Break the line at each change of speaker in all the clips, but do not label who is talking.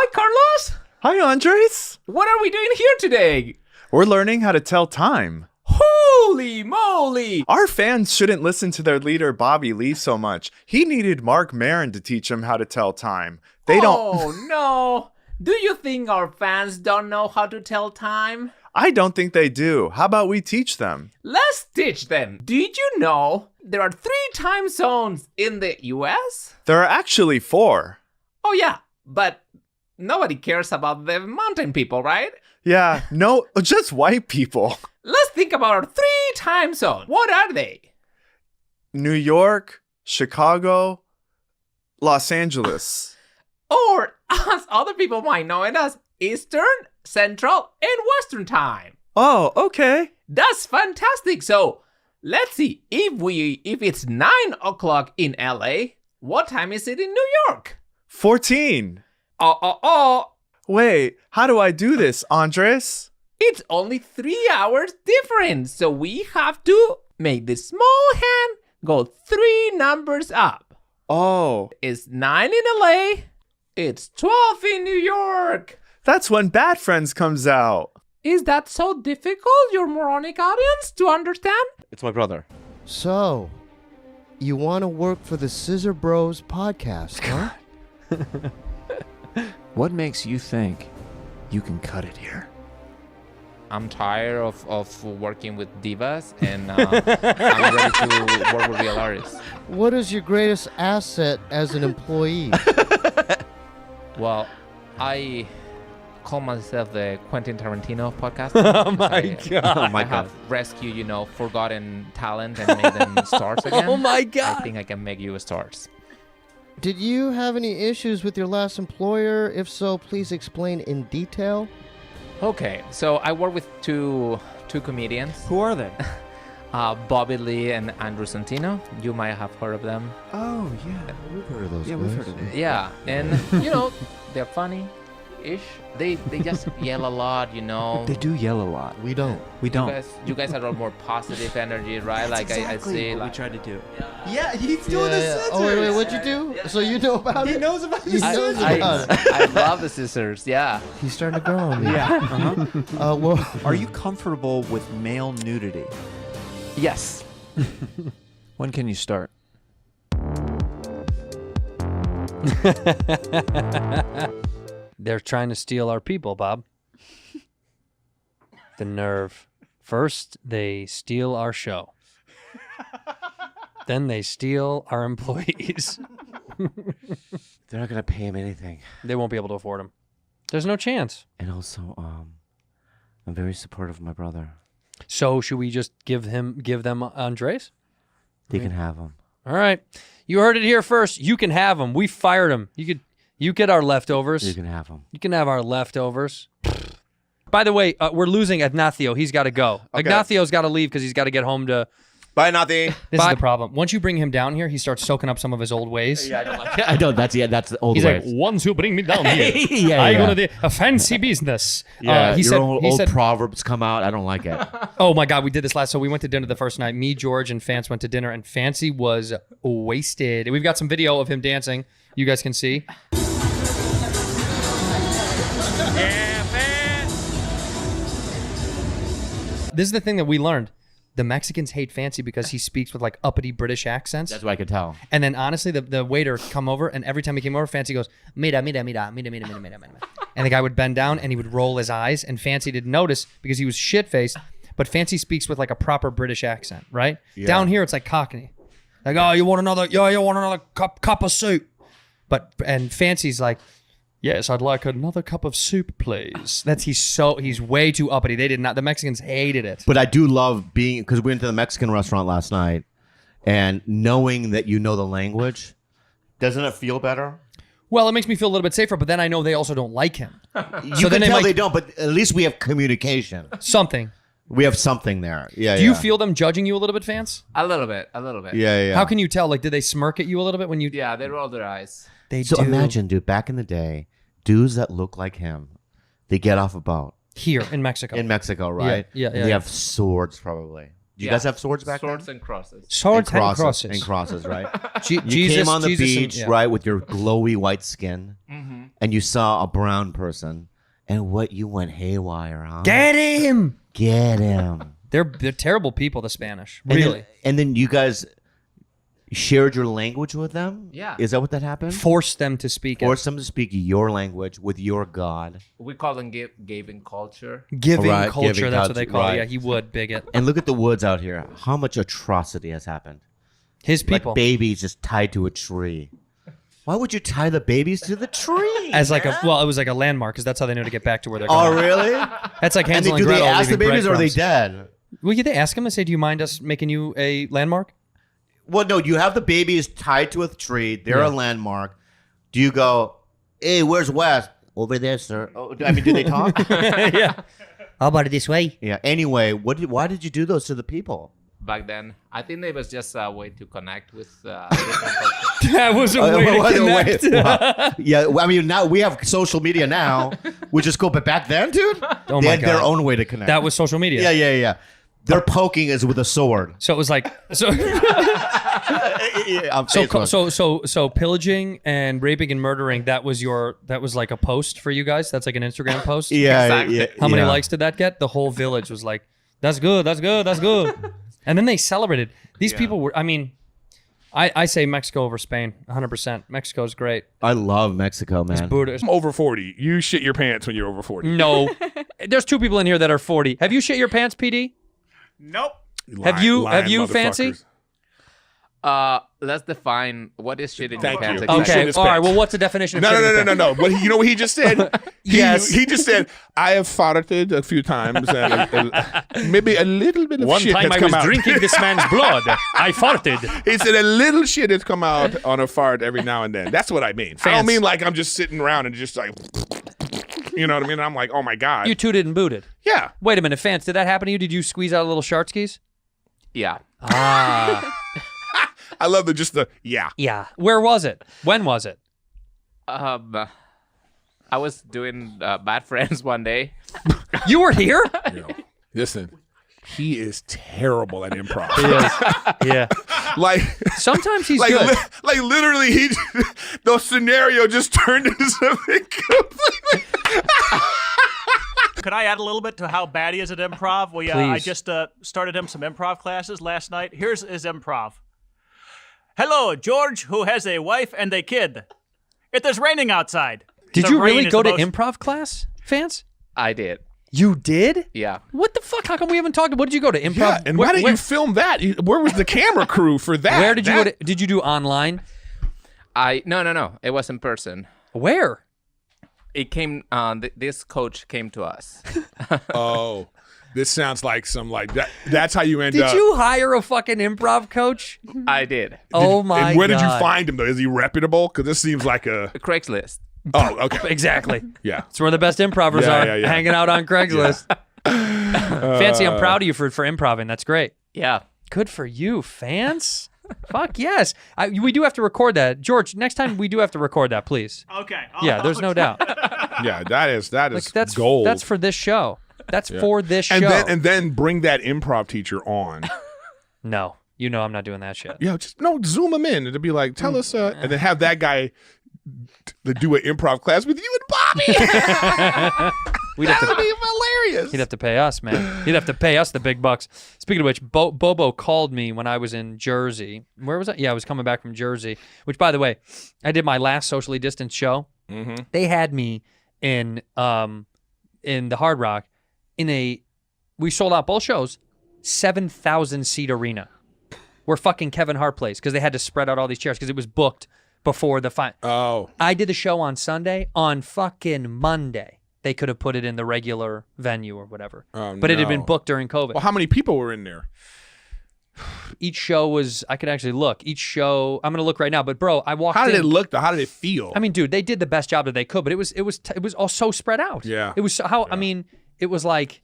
Hi, Carlos.
Hi, Andres.
What are we doing here today?
We're learning how to tell time.
Holy moly!
Our fans shouldn't listen to their leader, Bobby Lee, so much. He needed Mark Maron to teach him how to tell time. They don't...
Oh, no. Do you think our fans don't know how to tell time?
I don't think they do. How about we teach them?
Let's teach them. Did you know there are 3 time zones in the US?
There are actually 4.
Oh, yeah, but nobody cares about the mountain people, right?
Yeah, no, just white people.
Let's think about our 3 time zones. What are they?
New York, Chicago, Los Angeles.
Or, as other people might know it as, Eastern, Central, and Western time.
Oh, okay.
That's fantastic. So, let's see. If it's 9 o'clock in LA, what time is it in New York?
14. Wait, how do I do this, Andres?
It's only 3 hours difference. So we have to make the small hand go 3 numbers up.
Oh,
It's 9 in LA. It's 12 in New York.
that's when Bad Friends comes out.
Is that so difficult, your moronic audience, to understand?
It's my brother.
So, you want to work for the Scissor Bros podcast, huh?
What makes you think you can cut it here?
I'm tired of working with divas, and I'm ready to work with real artists.
What is your greatest asset as an employee?
Well, I call myself the Quentin Tarantino podcast.
Oh my god. Oh
I
my god.
have rescued, forgotten talent and made them stars again.
Oh my
I
god.
think I can make you stars.
Did you have any issues with your last employer? If so, please explain in detail.
Okay, so I work with two comedians,
Who are they?
Bobby Lee and Andrew Santino. You might have heard of them.
Oh, yeah.
We've heard of those
Yeah,
guys.
we've heard of them.
Yeah, and they're funny-ish. They just yell a lot,
They do yell a lot.
We don't.
We don't.
You guys are all more positive energy, right?
That's
I
exactly
see.
what
Like,
we tried to do.
Yeah, he's
Oh, wait, what'd you do? So you know about
He
it?
knows about
He
the
knows
scissors.
about it.
I love the scissors. Yeah.
He's starting to grow on me.
Yeah. Uh-huh.
Well,
Are you comfortable with male nudity?
Yes.
When can you start?
They're trying to steal our people, Bob. The nerve. First, they steal our show. Then they steal our employees.
They're not gonna pay him anything.
They won't be able to afford them. There's no chance.
And also, I'm very supportive of my brother.
So should we just give them Andres?
They can have him.
All right. You heard it here first. You can have them. We fired them. You get our leftovers.
You can have him.
You can have our leftovers. By the way, we're losing Ignacio. He's got to go.
Okay.
Ignacio's got to leave because he's got to get home to...
Bye, nothing.
This is the problem. Once you bring him down here, he starts soaking up some of his old ways.
Yeah, I don't like it. I don't. That's the old
He's
way.
like, once you bring me down here,
Yeah,
I'm
yeah.
gonna do a fancy business.
Yeah,
he
your
said,
old proverbs come out. I don't like it.
oh my God, we did this last. So we went to dinner the first night. Me, George, and Fance went to dinner, and Fancy was wasted. We've got some video of him dancing. You guys can see. This is the thing that we learned. The Mexicans hate Fancy because he speaks with like uppity British accents.
That's what I could tell.
And then honestly, the waiter come over, and every time he came over, Fancy goes, mira, mira, mira, mira, mira, mira, mira, mira. And the guy would bend down and he would roll his eyes, and Fancy didn't notice because he was shit-faced, but Fancy speaks with like a proper British accent, right?
Yeah.
Down here, it's like Cockney. Like, oh, you want another cup of soup. And Fancy's like, yes, I'd like another cup of soup, please. He's way too uppity. The Mexicans hated it.
But I do love being, because we went to the Mexican restaurant last night, and knowing that you know the language, doesn't it feel better?
Well, it makes me feel a little bit safer, but then I know they also don't like him.
You can tell they don't, but at least we have communication.
Something.
We have something there. Yeah.
Do you feel them judging you a little bit, Fans?
A little bit.
Yeah.
How can you tell? Like, did they smirk at you a little bit when you?
Yeah, they roll their eyes.
They
So
do.
imagine, dude, back in the day, dudes that look like him, they get off a boat
Here in Mexico.
in Mexico, right?
Yeah,
And
yeah,
they
yeah.
have swords, probably. you guys have swords back
Swords
then?
and crosses.
Swords
And
and
crosses.
crosses.
And crosses, right?
Je-
You
Jesus,
came on the
Jesus and-
beach,
yeah.
right, with your glowy white skin,
Mm-hmm.
and you saw a brown person, and you went haywire, huh?
Get him.
Get him.
They're terrible people, the Spanish.
And then-
Really.
and then you guys shared your language with them?
Yeah.
Is that what that happened?
Force them to speak
Force them to speak your language with your God.
We call them giving culture.
it. Giving
Right,
culture,
giving
that's what they
culture,
call it.
right.
Yeah, he would, bigot.
And look at the woods out here. How much atrocity has happened?
His people.
Like babies just tied to a tree. Why would you tie the babies to the tree?
As like it was like a landmark because that's how they knew to get back to where they're
Oh,
going.
really?
That's like
And
Hansel and
do they
Gretel
ask the
leaving
babies or are they
breadcrumbs.
dead?
Well, they ask him and say, "Do you mind us making you a landmark?"
Well, no, you have the babies tied to a tree. They're
Yeah.
a landmark. Do you go, hey, where's West? Over there, sir. Oh, I mean, do they talk?
Yeah. How about it this way?
Yeah. Anyway, why did you do those to the people?
Back then, I think it was just a way to connect with different cultures.
That was a way to connect.
Wow. Yeah, I mean, now we have social media now. We just go, but back then, dude,
Oh
they
my
had their
God.
own way to connect.
That was social media.
yeah. Their poking is with a sword.
So it was like so.
On Facebook.
So pillaging and raping and murdering. That was like a post for you guys. That's like an Instagram post.
Yeah,
Exactly.
yeah.
How many
yeah.
likes did that get? The whole village was like, "That's good. That's good. That's good." And then they celebrated. These people were. I mean, I say Mexico over Spain. 100%. Mexico's great.
I love Mexico, man.
Buddhist.
I'm over 40. You shit your pants when you're over 40.
No, there's two people in here that are 40. Have you shit your pants, PD?
Nope.
Have you, Fancy?
Let's define what is shit in
Thank
your pants.
you.
exactly.
Okay.
shit his
All right.
pants.
Well, what's the definition of
No,
shit
no,
in
no,
your
no, no,
pants?
no. What you know what he just said?
Yes.
He just said, I have farted a few times and maybe a little bit of
One
shit
time
has
I
come
was
out.
drinking this man's blood. I farted.
He said a little shit has come out on a fart every now and then. That's what I mean. I don't mean like I'm just sitting around and just like, you know what I mean? I'm like, oh my God.
You tooted and booted.
Yeah.
Wait a minute, Fans. Did that happen to you? Did you squeeze out a little shark skis?
Yeah.
Ah.
I love yeah.
Yeah. Where was it? When was it?
I was doing Bad Friends one day.
You were here?
Listen, he is terrible at improv.
Yeah.
Like,
Sometimes he's
like,
good.
like literally, the scenario just turned into something completely.
Could I add a little bit to how bad he is at improv? I
Please.
just started him some improv classes last night. Here's his improv. Hello, George, who has a wife and a kid. It is raining outside.
Did
The
you
rain
really
is
go
the
to
most-
improv class, Fans?
I did.
You did?
Yeah.
What the fuck? How come we haven't talked? What did you go to improv?
Yeah, and why didn't you film that? Where was the camera crew for that?
Where did you go
That-
to? Did you do online?
No. It was in person.
Where?
It came. This coach came to us.
Oh, this sounds like some like that. That's how you end
Did
up.
you hire a fucking improv coach?
I did.
Oh my
And where
god!
did you find him though? Is he reputable? Because this seems like a.
Craigslist.
Oh, okay.
Exactly.
Yeah.
It's where the best improvers
Yeah,
are,
yeah, yeah.
hanging out on Craigslist. Fancy, I'm proud of you for improving. That's great.
Yeah.
Good for you, Fans. Fuck yes. We do have to record that. George, next time we do have to record that, please.
Okay.
Yeah, there's no doubt.
Yeah, that is
Like that's
gold.
That's for this show. That's for this show.
and then bring that improv teacher on.
No, you know I'm not doing that shit.
Yeah, just zoom him in. It'd be like, tell us, and then have that guy do an improv class with you and Bobby.
We'd have
That would
to,
be hilarious.
he'd have to pay us, man. He'd have to pay us the big bucks. Speaking of which, Bobo called me when I was in Jersey. Where was I? Yeah, I was coming back from Jersey. Which, by the way, I did my last socially distanced show.
Mm-hmm.
They had me in the Hard Rock we sold out both shows, 7,000 seat arena, where fucking Kevin Hart plays because they had to spread out all these chairs because it was booked before the final.
Oh,
I did the show on Sunday. On fucking Monday, they could have put it in the regular venue or whatever.
Oh,
but it had been
no.
booked during COVID.
well, how many people were in there?
Each show was, I could actually look. Each show, I'm gonna look right now. But bro, I walked
How did
in.
it look? Though? How did it feel?
I mean, dude, they did the best job that they could, but it was all so spread out.
Yeah.
It was I mean, it was like,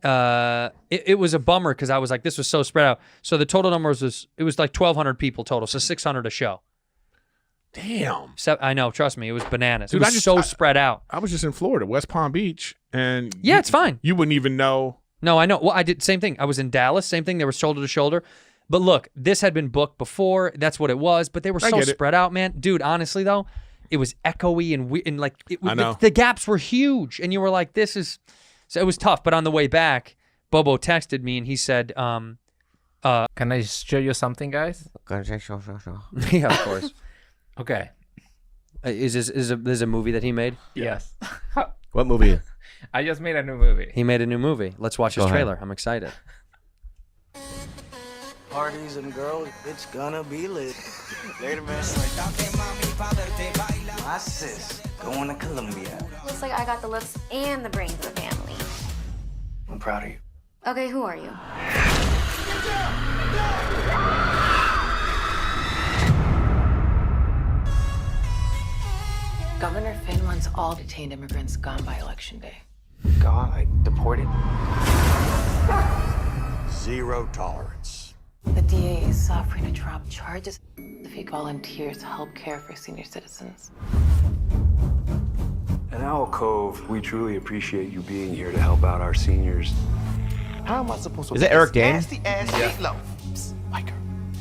it was a bummer because I was like, this was so spread out. So the total numbers it was like 1,200 people total, so 600 a show.
Damn.
I know, trust me, it was bananas.
Dude,
it was so spread out.
I was just in Florida, West Palm Beach, and
Yeah, it's fine.
You wouldn't even know.
No, I know. Well, I did same thing. I was in Dallas, same thing. They were shoulder to shoulder. But look, this had been booked before. That's what it was. But they were so spread out, man. Dude, honestly though, it was echoey and like
I know.
The gaps were huge, and you were like, "This is." So it was tough. But on the way back, Bobo texted me and he said,
Can I show you something, guys?
"Yeah, of course."
Okay.
Is this a movie that he made?
Yes.
What movie?
I just made a new movie.
He made a new movie. Let's watch his
Go ahead.
trailer. I'm excited.
Parties and girls, it's gonna be lit. Later, man. My sis going to Colombia.
Looks like I got the looks and the brains of the family.
I'm proud of you.
Okay, who are you?
Governor Finn wants all detained immigrants gone by Election Day.
God, I deported. Zero tolerance.
The DA is offering to drop charges if he volunteers to help care for senior citizens.
At Owl Cove, we truly appreciate you being here to help out our seniors. How am I supposed to?
Is that Eric Dane?
Nasty ass meatloaf. Psst, Micah,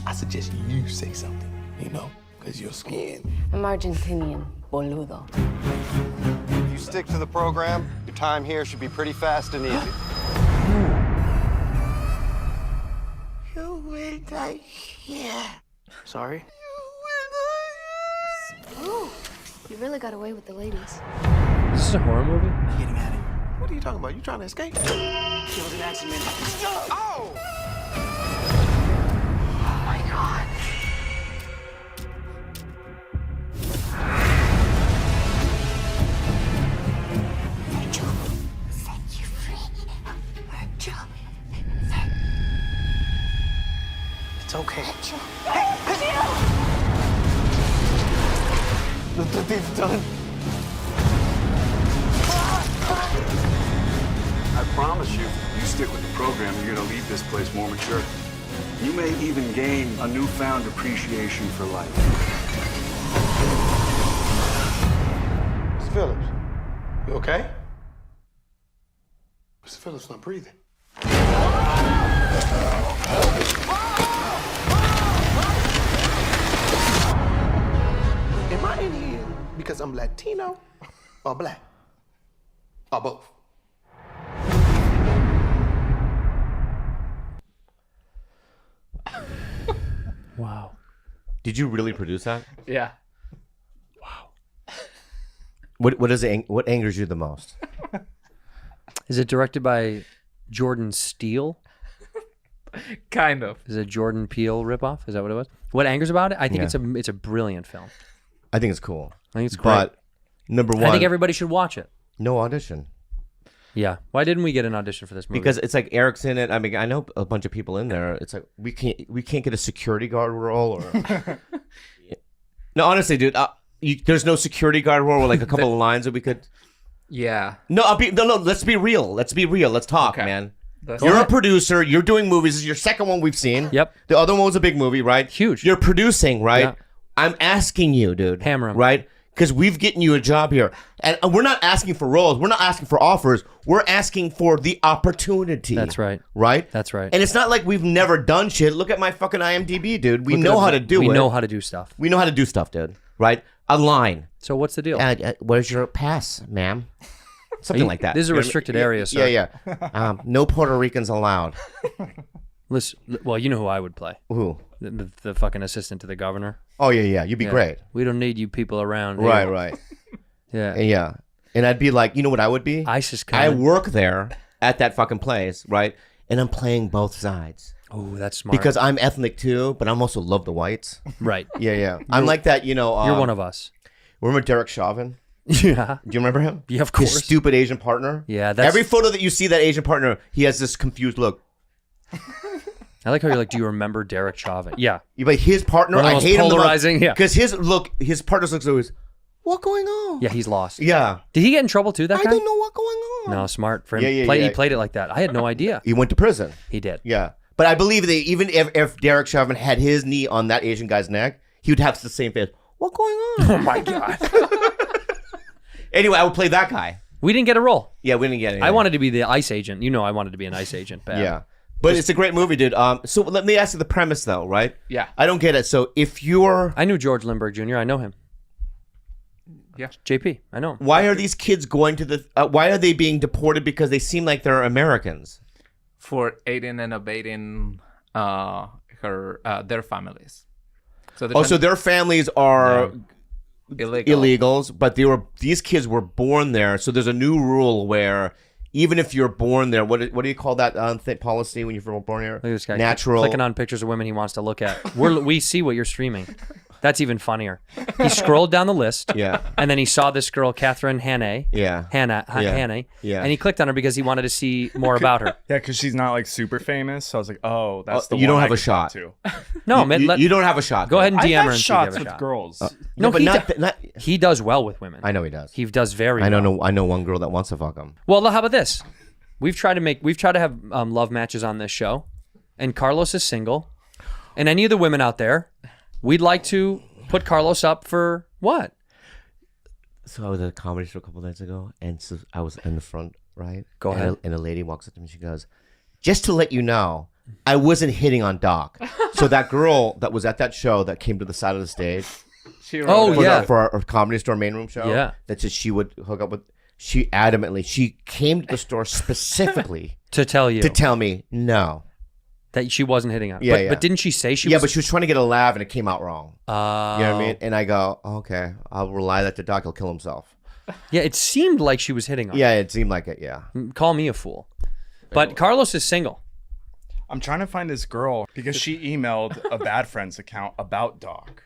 I suggest you say something. You know, because your skin.
I'm Argentinian, boludo.
If you stick to the program, your time here should be pretty fast and easy.
You will die here. Sorry?
Ooh, you really got away with the ladies.
Is this a horror movie?
Getting out of here. What are you talking about? You trying to escape? It was an accident. Oh!
Oh my God.
Rachel, set you free. Rachel.
It's okay.
Rachel.
The thief's done.
I promise you, you stick with the program, you're gonna leave this place more mature. You may even gain a newfound appreciation for life.
Mr. Phillips, you okay? Mr. Phillips not breathing. Am I in here because I'm Latino or black? Or both?
Wow.
Did you really produce that?
Yeah.
What angers you the most?
Is it directed by Jordan Steele?
Kind of.
Is it Jordan Peele ripoff? Is that what it was? What angers about it? I think
Yeah.
it's a brilliant film.
I think it's cool.
I think it's great.
But number one,
I think everybody should watch it.
no audition.
Yeah. Why didn't we get an audition for this movie?
Because it's like Eric's in it. I mean, I know a bunch of people in there. It's like we can't get a security guard role or. No, honestly, dude, there's no security guard role or like a couple of lines that we could.
Yeah.
No, no. Let's be real. Let's be real. Let's talk,
Okay.
man.
That's
You're a producer. You're doing movies. This is your second one we've seen.
Yep.
The other one was a big movie, right?
Huge.
You're producing, right?
Yeah.
I'm asking you, dude.
Hammer 'em.
Right? Because we've getting you a job here. And we're not asking for roles. We're not asking for offers. We're asking for the opportunity.
That's right.
Right?
That's right.
And it's not like we've never done shit. Look at my fucking IMDb, dude. We
Look
know
at
how
it.
to do it.
We know how to do stuff.
We know how to do stuff, dude. Right? A line.
So what's the deal?
Where's your pass, ma'am? Something like that.
This is a
You know what I mean?
restricted area, sir.
Yeah. No Puerto Ricans allowed.
Listen, well, you know who I would play.
Who?
The fucking assistant to the governor.
Oh, yeah. You'd be
Yeah.
great.
We don't need you people around.
Right,
here.
right.
Yeah.
Yeah. And I'd be like, you know what I would be?
ISIS
I
coming.
work there at that fucking place, right? And I'm playing both sides.
Oh, that's smart.
Because I'm ethnic too, but I'm also love the whites.
Right.
Yeah. I'm like that, you know.
You're one of us.
Remember Derek Chauvin?
Yeah.
Do you remember him?
Yeah, of course.
His stupid Asian partner?
Yeah, that's...
Every photo that you see that Asian partner, he has this confused look.
I like how you're like, do you remember Derek Chauvin? Yeah.
But his partner,
One of the
I
most
hate
polarizing,
him.
yeah.
Because his partner's looks always, what going on?
Yeah, he's lost.
Yeah.
Did he get in trouble too, that
I
guy?
don't know what going on.
No, smart for him.
Yeah.
He played it like that. I had no idea.
He went to prison.
He did.
Yeah. But I believe that even if Derek Chauvin had his knee on that Asian guy's neck, he would have the same face. What going on?
Oh my God.
Anyway, I would play that guy.
We didn't get a role.
Yeah, we didn't get it.
I wanted to be the ICE agent. You know, I wanted to be an ICE agent. Bad.
Yeah. But it's a great movie, dude. So let me ask you the premise, though, right?
Yeah.
I don't get it. So if you're...
I knew George Lindbergh Jr. I know him.
Yeah.
JP, I know him.
Why are these kids going to the... why are they being deported? Because they seem like they're Americans.
For aiding and abetting their families.
So their families are illegals, but these kids were born there. So there's a new rule where even if you're born there, what do you call that policy when you're born here?
Look at this guy
Natural.
clicking on pictures of women he wants to look at. We see what you're streaming. That's even funnier. He scrolled down the list.
Yeah.
And then he saw this girl, Catherine Hannay.
Yeah.
Hannay.
Yeah.
And he clicked on her because he wanted to see more about her.
Yeah, because she's not like super famous. So I was like, oh, that's the
you
one
don't
I
have a
could talk
shot.
to.
No,
you don't have a shot.
Go ahead and
I've
DM
had
her and
shots
see if you
with
have a shot.
girls.
No,
but
he does well with women.
I know he does.
He does very
I
well.
I know one girl that wants to fuck him.
Well, how about this? We've tried to have love matches on this show, and Carlos is single. And any of the women out there, we'd like to put Carlos up for what?
So I was at a comedy show a couple nights ago, and so I was in the front, right?
Go ahead.
And a lady walks up to me. She goes, "Just to let you know, I wasn't hitting on Doc." So that girl that was at that show that came to the side of the stage. For our Comedy Store main room show.
Yeah.
That said she would hook up with. She came to the store specifically
to tell
me no.
That she wasn't hitting on.
Yeah,
But didn't she say she was?
Yeah, but she was trying to get a laugh and it came out wrong.
Oh.
You know what I mean? And I go, okay, I'll rely that to Doc. He'll kill himself.
Yeah, it seemed like she was hitting on.
Yeah, it seemed like it, yeah.
Call me a fool. But Carlos is single.
I'm trying to find this girl because she emailed a Bad Friends account about Doc.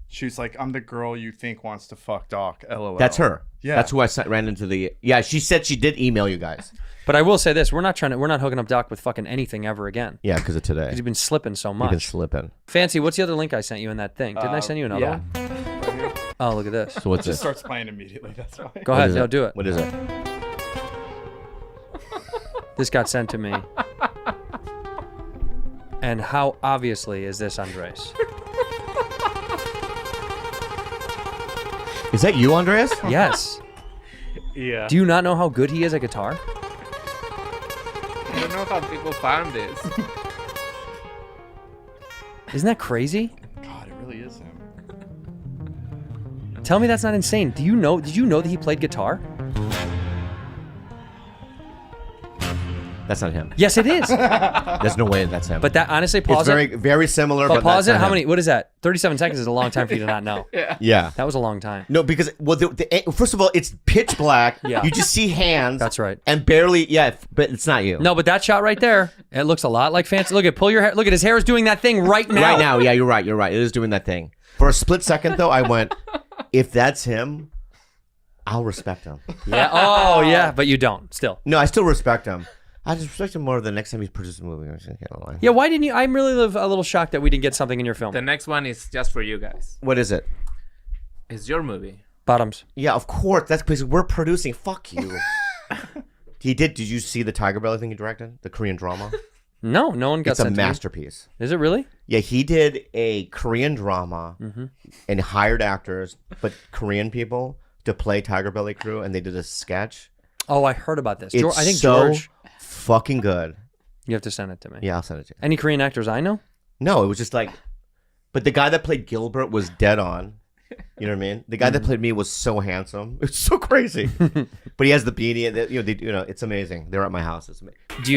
She's like, I'm the girl you think wants to fuck Doc, LOL.
That's her.
Yeah.
That's who I ran into the... Yeah, she said she did email you guys.
But I will say this, we're not hooking up Doc with fucking anything ever again.
Yeah, because of today.
Because you've been slipping so much.
You've been slipping.
Fancy, what's the other link I sent you in that thing? Didn't I send you another one? Oh, look at this.
So what's
it
this?
just starts playing immediately, that's why.
Go ahead, no, do it.
What is it?
This got sent to me. And how obviously is this Andres?
Is that you, Andreas?
Yes.
Yeah.
Do you not know how good he is at guitar?
I don't know how people found this.
Isn't that crazy?
God, it really is him.
Tell me that's not insane. Did you know that he played guitar?
That's not him.
Yes, it is.
There's no way that's him.
But that honestly, pause
it's very, very similar. But
pause it.
that's not
How
him.
many? What is that? 37 seconds is a long time for you to not know.
Yeah.
That was a long time.
No, because first of all, it's pitch black.
Yeah.
You just see hands.
That's right.
And barely. Yeah, but it's not you.
No, but that shot right there, it looks a lot like Fancy. Look at pull your hair. Look at his hair is doing that thing right now.
Right now, yeah, you're right. You're right. It is doing that thing. For a split second, though, I went, if that's him, I'll respect him.
Yeah. Oh, yeah. But you don't. Still.
No, I still respect him. I just respect him more the next time he's produced a movie.
Yeah. Why didn't you? I'm really a little shocked that we didn't get something in your film.
The next one is just for you guys.
What is it?
It's your movie.
Bottoms.
Yeah, of course. That's because we're producing. Fuck you. Did you see the Tiger Belly thing he directed? The Korean drama?
No, no one got
It's a
sent to me.
masterpiece.
Is it really?
Yeah, he did a Korean drama and hired actors, but Korean people to play Tiger Belly crew, and they did a sketch.
Oh, I heard about this.
It's
I think
so
George.
fucking good.
You have to send it to me.
Yeah, I'll send it to you.
Any Korean actors I know?
No, it was just like, but the guy that played Gilbert was dead on. You know what I mean? The guy that played me was so handsome. It's so crazy. But he has the beanie, and it's amazing. They're at my house. It's amazing.
Do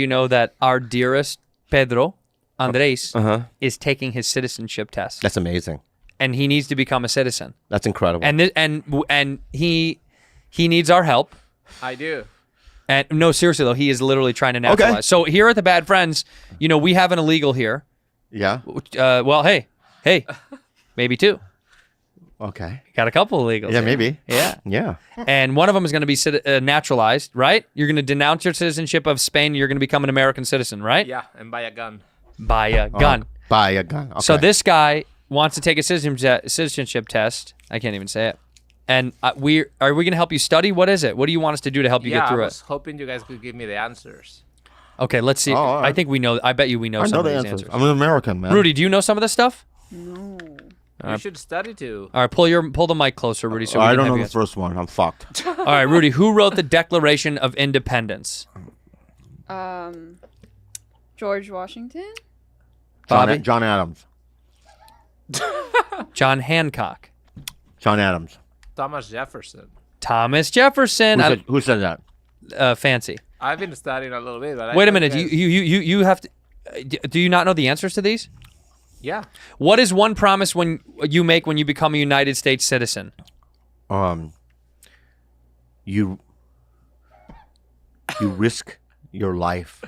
you know that our dearest Pedro Andres is taking his citizenship test?
That's amazing.
And he needs to become a citizen.
That's incredible.
And he needs our help.
I do.
And no, seriously though, he is literally trying to naturalize.
Okay.
So here at the Bad Friends, we have an illegal here.
Yeah.
Well, hey, maybe two.
Okay.
Got a couple illegals.
Yeah,
here.
maybe.
Yeah.
Yeah.
And one of them is going to be naturalized, right? You're going to denounce your citizenship of Spain. You're going to become an American citizen, right?
Yeah, and buy a gun.
Buy a gun.
Buy a gun. Okay.
So this guy wants to take a citizenship test. I can't even say it. And are we going to help you study? What is it? What do you want us to do to help you get through
I was
it?
hoping you guys could give me the answers.
Okay, let's see.
all right.
I think we know. I bet you we know
I
some
know
of
the
these
answers.
answers.
I'm an American, man.
Rudy, do you know some of this stuff?
No.
You should study too.
All right, pull the mic closer, Rudy. So we
I
can
don't
have
know
you
the
guys.
first one. I'm fucked.
All right, Rudy. Who wrote the Declaration of Independence?
George Washington.
Bobby?
John Adams.
John Hancock.
John Adams.
Thomas Jefferson.
Thomas Jefferson.
Who said that?
Fancy.
I've been studying a little bit, but
Wait a minute. You have to. Do you not know the answers to these?
Yeah.
What is one promise when you make when you become a United States citizen?
You risk your life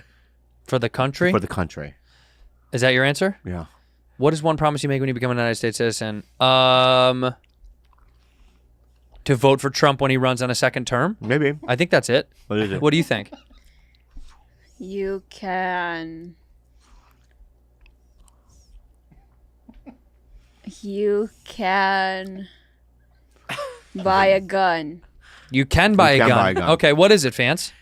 for the country.
For the country.
Is that your answer?
Yeah.
What is one promise you make when you become a United States citizen? To vote for Trump when he runs on a second term?
Maybe.
I think that's it.
What is it?
What do you think?
You can buy a gun.
You can buy a gun. Okay, what is it, Fans?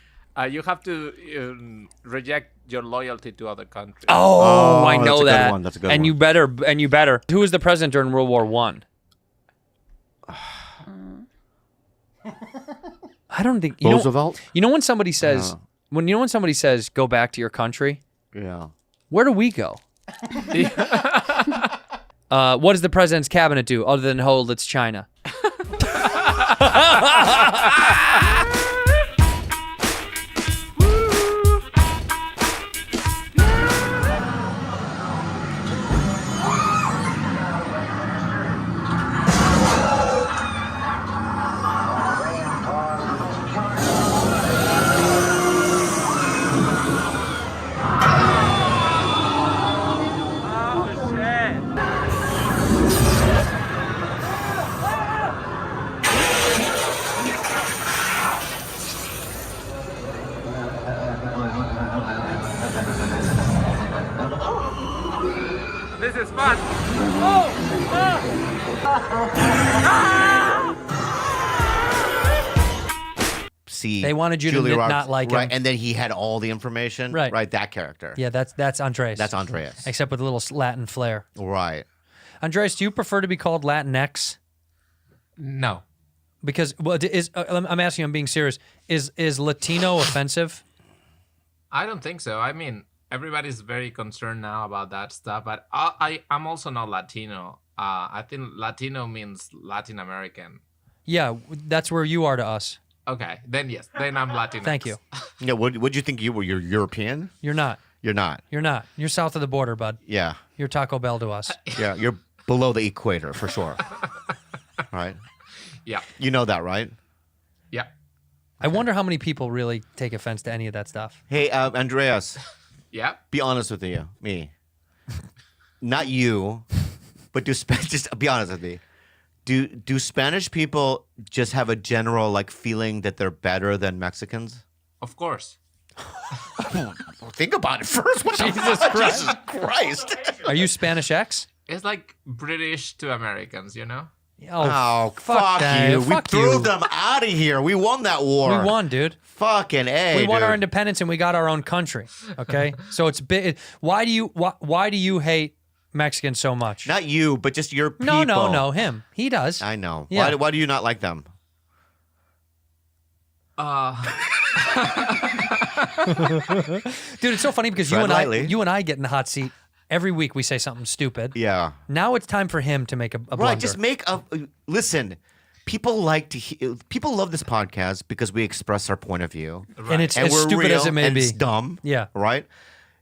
You have to reject your loyalty to other countries.
Oh, I know
that's a
that.
good one. That's a good
and
one.
you better. Who was the president during World War One? I don't think
Roosevelt.
You know when somebody says when somebody says go back to your country.
Yeah.
Where do we go? What does the president's cabinet do other than hold its China?
This is fun.
See,
They wanted you to
Julia Roberts,
not like
right,
him.
and then he had all the information.
Right.
That character.
Yeah, that's Andreas.
That's Andreas.
Except with a little Latin flair.
Right.
Andreas, do you prefer to be called Latinx?
No.
Because I'm asking. I'm being serious. Is Latino offensive?
I don't think so. I mean, everybody's very concerned now about that stuff, but I'm also not Latino. I think Latino means Latin American.
Yeah, that's where you are to us.
Okay, then yes, then I'm Latinx.
Thank you.
Yeah. Would you think you were? You're European.
You're not.
You're not.
You're not. You're south of the border, bud.
Yeah.
You're Taco Bell to us.
Yeah. You're below the equator for sure. Right.
Yeah.
You know that, right?
Yeah.
I wonder how many people really take offense to any of that stuff.
Hey, Andreas.
Yeah.
Be honest with me. Not you, but just be honest with me. Do Spanish people just have a general like feeling that they're better than Mexicans?
Of course.
Think about it first. What
Jesus Christ.
Jesus Christ.
Are you Spanish X?
It's like British to Americans, you know?
Oh, fuck
that.
you.
Fuck
we threw
you.
them out of here. We won that war.
We won, dude.
Fucking A.
We won
dude.
our independence and we got our own country. Okay, so it's big. Why do you hate Mexicans so much?
Not you, but just your people.
No, him. He does.
I know.
Yeah.
Why do you not like them?
Dude, it's so funny because you and I get in the hot seat every week. We say something stupid.
Yeah.
Now it's time for him to make a blunder.
Right. Just make a listen. People like to. People love this podcast because we express our point of view,
And it's as
we're
stupid
real,
as it may
and
be.
It's dumb.
Yeah.
Right.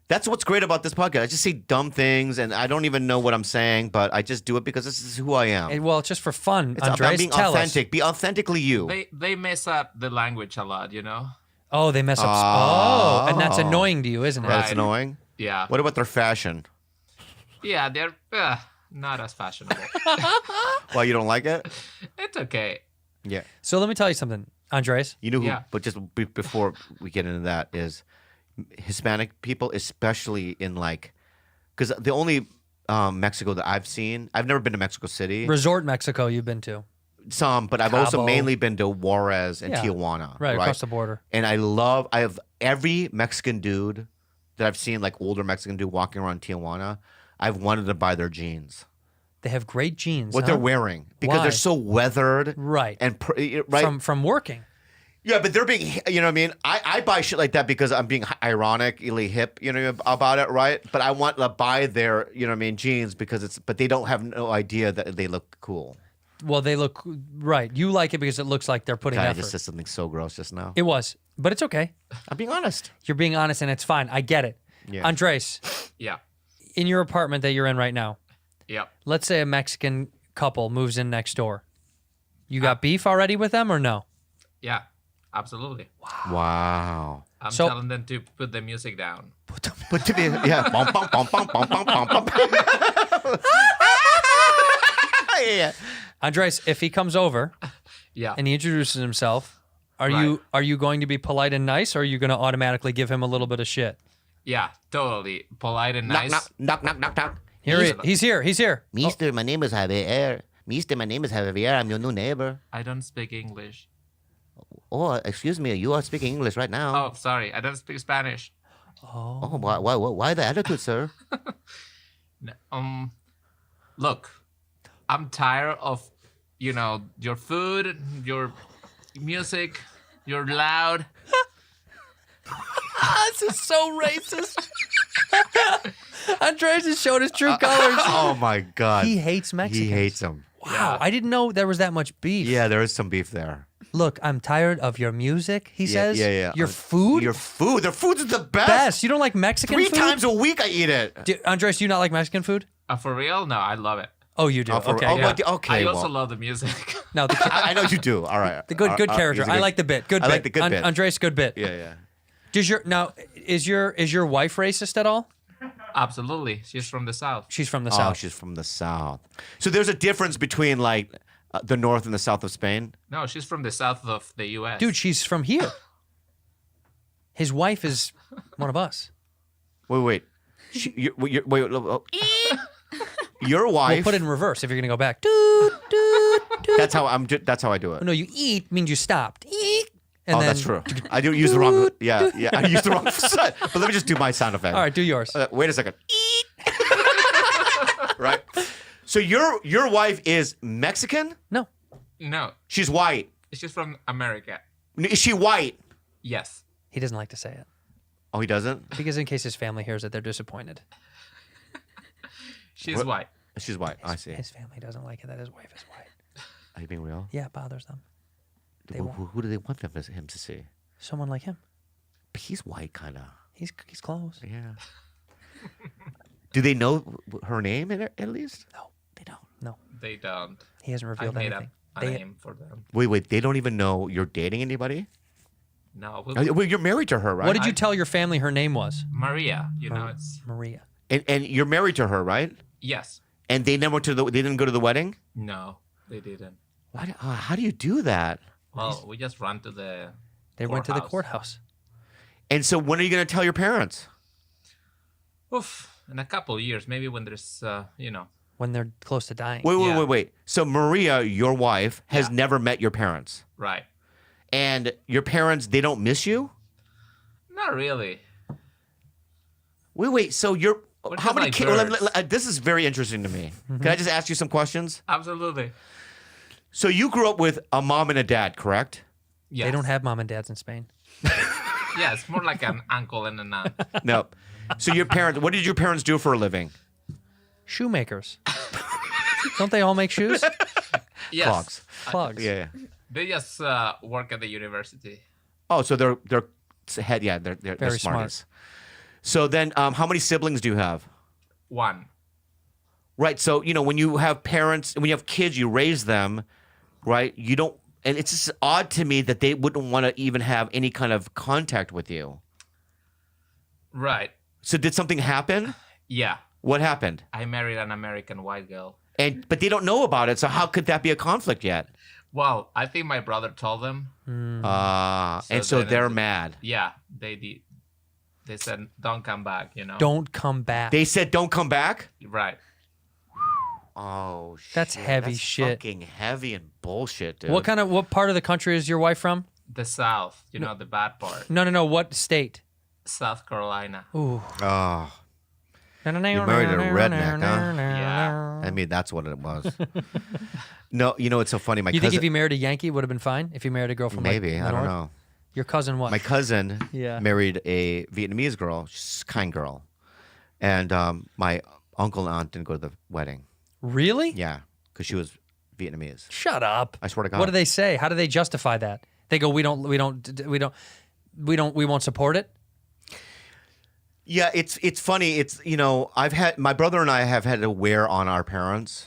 That's what's great about this podcast. I just say dumb things, and I don't even know what I'm saying, but I just do it because this is who I am.
Well, it's just for fun.
It's about
Andres,
being
tell
authentic. Be authentically you.
They mess up the language a lot, you know?
Oh, they mess up. And that's annoying to you, isn't it?
That's annoying.
Yeah.
What about their fashion?
Yeah, they're not as fashionable.
Why, you don't like it?
It's okay.
Yeah.
So let me tell you something, Andres.
You know who?
Yeah.
But just before we get into that, is Hispanic people, especially in because the only Mexico that I've seen, I've never been to Mexico City.
Resort Mexico, you've been to.
Some, but I've also
Cabo.
mainly been to Juarez and
Yeah.
Tijuana.
Right, across the border.
And I have every Mexican dude that I've seen, like older Mexican dude walking around Tijuana, I've wanted to buy their jeans.
They have great jeans.
What
huh?
they're wearing because
Why?
they're so weathered,
Right.
And right
From working.
Yeah, but they're being, you know what I mean? I buy shit like that because I'm being ironically hip, you know, about it, right? But I want to buy their, you know what I mean, jeans because but they don't have no idea that they look cool.
Well, they look right. You like it because it looks like they're putting
God, I
effort.
just said something so gross just now.
It was, but it's okay.
I'm being honest.
You're being honest, and it's fine. I get it.
Yeah.
Andres,
Yeah.
in your apartment that you're in right now,
Yep.
let's say a Mexican couple moves in next door. You got beef already with them or no?
Yeah. Absolutely.
Wow.
I'm
So-
telling them to put the music down.
But to be, yeah. Bum, bum, bum, bum, bum, bum, bum, bum. Yeah.
Andres, if he comes over
Yeah.
and he introduces himself, are
Right.
you going to be polite and nice, or are you going to automatically give him a little bit of shit?
Yeah. Totally. Polite and nice.
Knock.
He's here. He's here.
Mister, my name is Javier. Mister, my name is Javier. I'm your new neighbor.
I don't speak English.
Oh, excuse me. You are speaking English right now.
Oh, sorry. I don't speak Spanish.
Oh, why the attitude, sir?
Look, I'm tired of, your food, your music, you're loud.
This is so racist. Andres has showed his true colors.
Oh my God.
He hates Mexicans.
He hates them.
Wow, I didn't know there was that much beef.
Yeah, there is some beef there.
Look, I'm tired of your music, he says.
Yeah.
Your food?
Your food. Their food is the best.
Best. You don't like Mexican food?
3 times a week I eat it.
Andres, do you not like Mexican food?
For real? No, I love it.
Oh, you do? Okay.
oh,
yeah.
okay.
I also
well.
love the music.
No,
I know you do. All right.
the good character.
he's a
I
good-
like the bit. Good
I
bit.
like the good bit.
Andres, good bit.
Yeah.
Is your wife racist at all?
Absolutely. She's from the South.
She's from the
Oh,
south.
she's from the south. So there's a difference between like the north and the south of Spain.
No, she's from the south of the U.S.
Dude, she's from here. His wife is one of us.
Wait. Your wife.
We'll put it in reverse if you're gonna go back. Doot, doot, doot.
That's how I do it.
No, you eat means you stopped. Eat. And
Oh,
then,
that's true. I do use the wrong. Yeah. I use the wrong side. But let me just do my sound effect.
All right, do yours.
Wait a second. Right. So your wife is Mexican?
No.
No,
She's white.
she's from America.
Is she white?
Yes.
He doesn't like to say it
Oh, he doesn't.
because in case his family hears it, they're disappointed.
She's
What?
white.
She's white. I see.
His family doesn't like it that his wife is white.
Are you being real?
Yeah, it bothers them. They
Who do they want him to see?
Someone like him.
But he's white, kind of.
He's close.
Yeah. Do they know her name at least?
No, they don't. No,
They don't.
he hasn't
I
revealed
made
anything.
a
They-
name for them.
Wait. They don't even know you're dating anybody?
No.
Well, you're married to her, right?
What did you tell your family her name was?
Maria, it's...
Maria.
And you're married to her, right?
Yes.
And they never they didn't go to the wedding?
No, they didn't.
How do you do that?
Well, we just ran to the
They went to the
courthouse.
courthouse.
And so when are you going to tell your parents?
Oof, in a couple of years, maybe when there's,
When they're close to dying.
Wait. So Maria, your wife, has never met your parents.
Right.
And your parents, they don't miss you?
Not really.
Wait. So you're...
We're
How
just
many
like
kids?
birds.
This is very interesting to me. Can I just ask you some questions?
Absolutely.
So you grew up with a mom and a dad, correct?
Yes.
They don't have mom and dads in Spain.
Yeah, it's more like an uncle and an aunt.
No. So your parents... What did your parents do for a living?
Shoemakers. Don't they all make shoes?
Yes.
Clogs.
Clogs.
Yeah.
They just work at the university.
Oh, so they're head. Yeah, they're
Very
smarties. So then, how many siblings do you have?
One.
Right. So when you have parents and when you have kids, you raise them, right? You don't, and it's just odd to me that they wouldn't want to even have any kind of contact with you.
Right.
So did something happen?
Yeah.
What happened?
I married an American white girl.
But they don't know about it. So how could that be a conflict yet?
Well, I think my brother told them.
And so
then
they're
it's-
mad.
Yeah, they did. They said, "Don't come back."
Don't come back.
They said, "Don't come back."
Right.
Oh, shit.
That's heavy shit.
Fucking heavy and bullshit, dude.
What part of the country is your wife from?
The South. The bad part.
No. What state?
South Carolina.
Ooh.
Oh. You married a redneck, huh?
Yeah.
I mean, that's what it was. No, you know, it's so funny. My
You
cousin,
think if you married a Yankee, it would have been fine? If you married a girl from
maybe,
like, the
I don't
north?
know.
Your cousin what?
My cousin
Yeah.
married a Vietnamese girl. She's a kind girl. And my uncle and aunt didn't go to the wedding.
Really?
Yeah, because she was Vietnamese.
Shut up.
I swear to God.
What do they say? How do they justify that? They go, we won't support it.
Yeah, it's funny. It's, you know, my brother and I have had to wear on our parents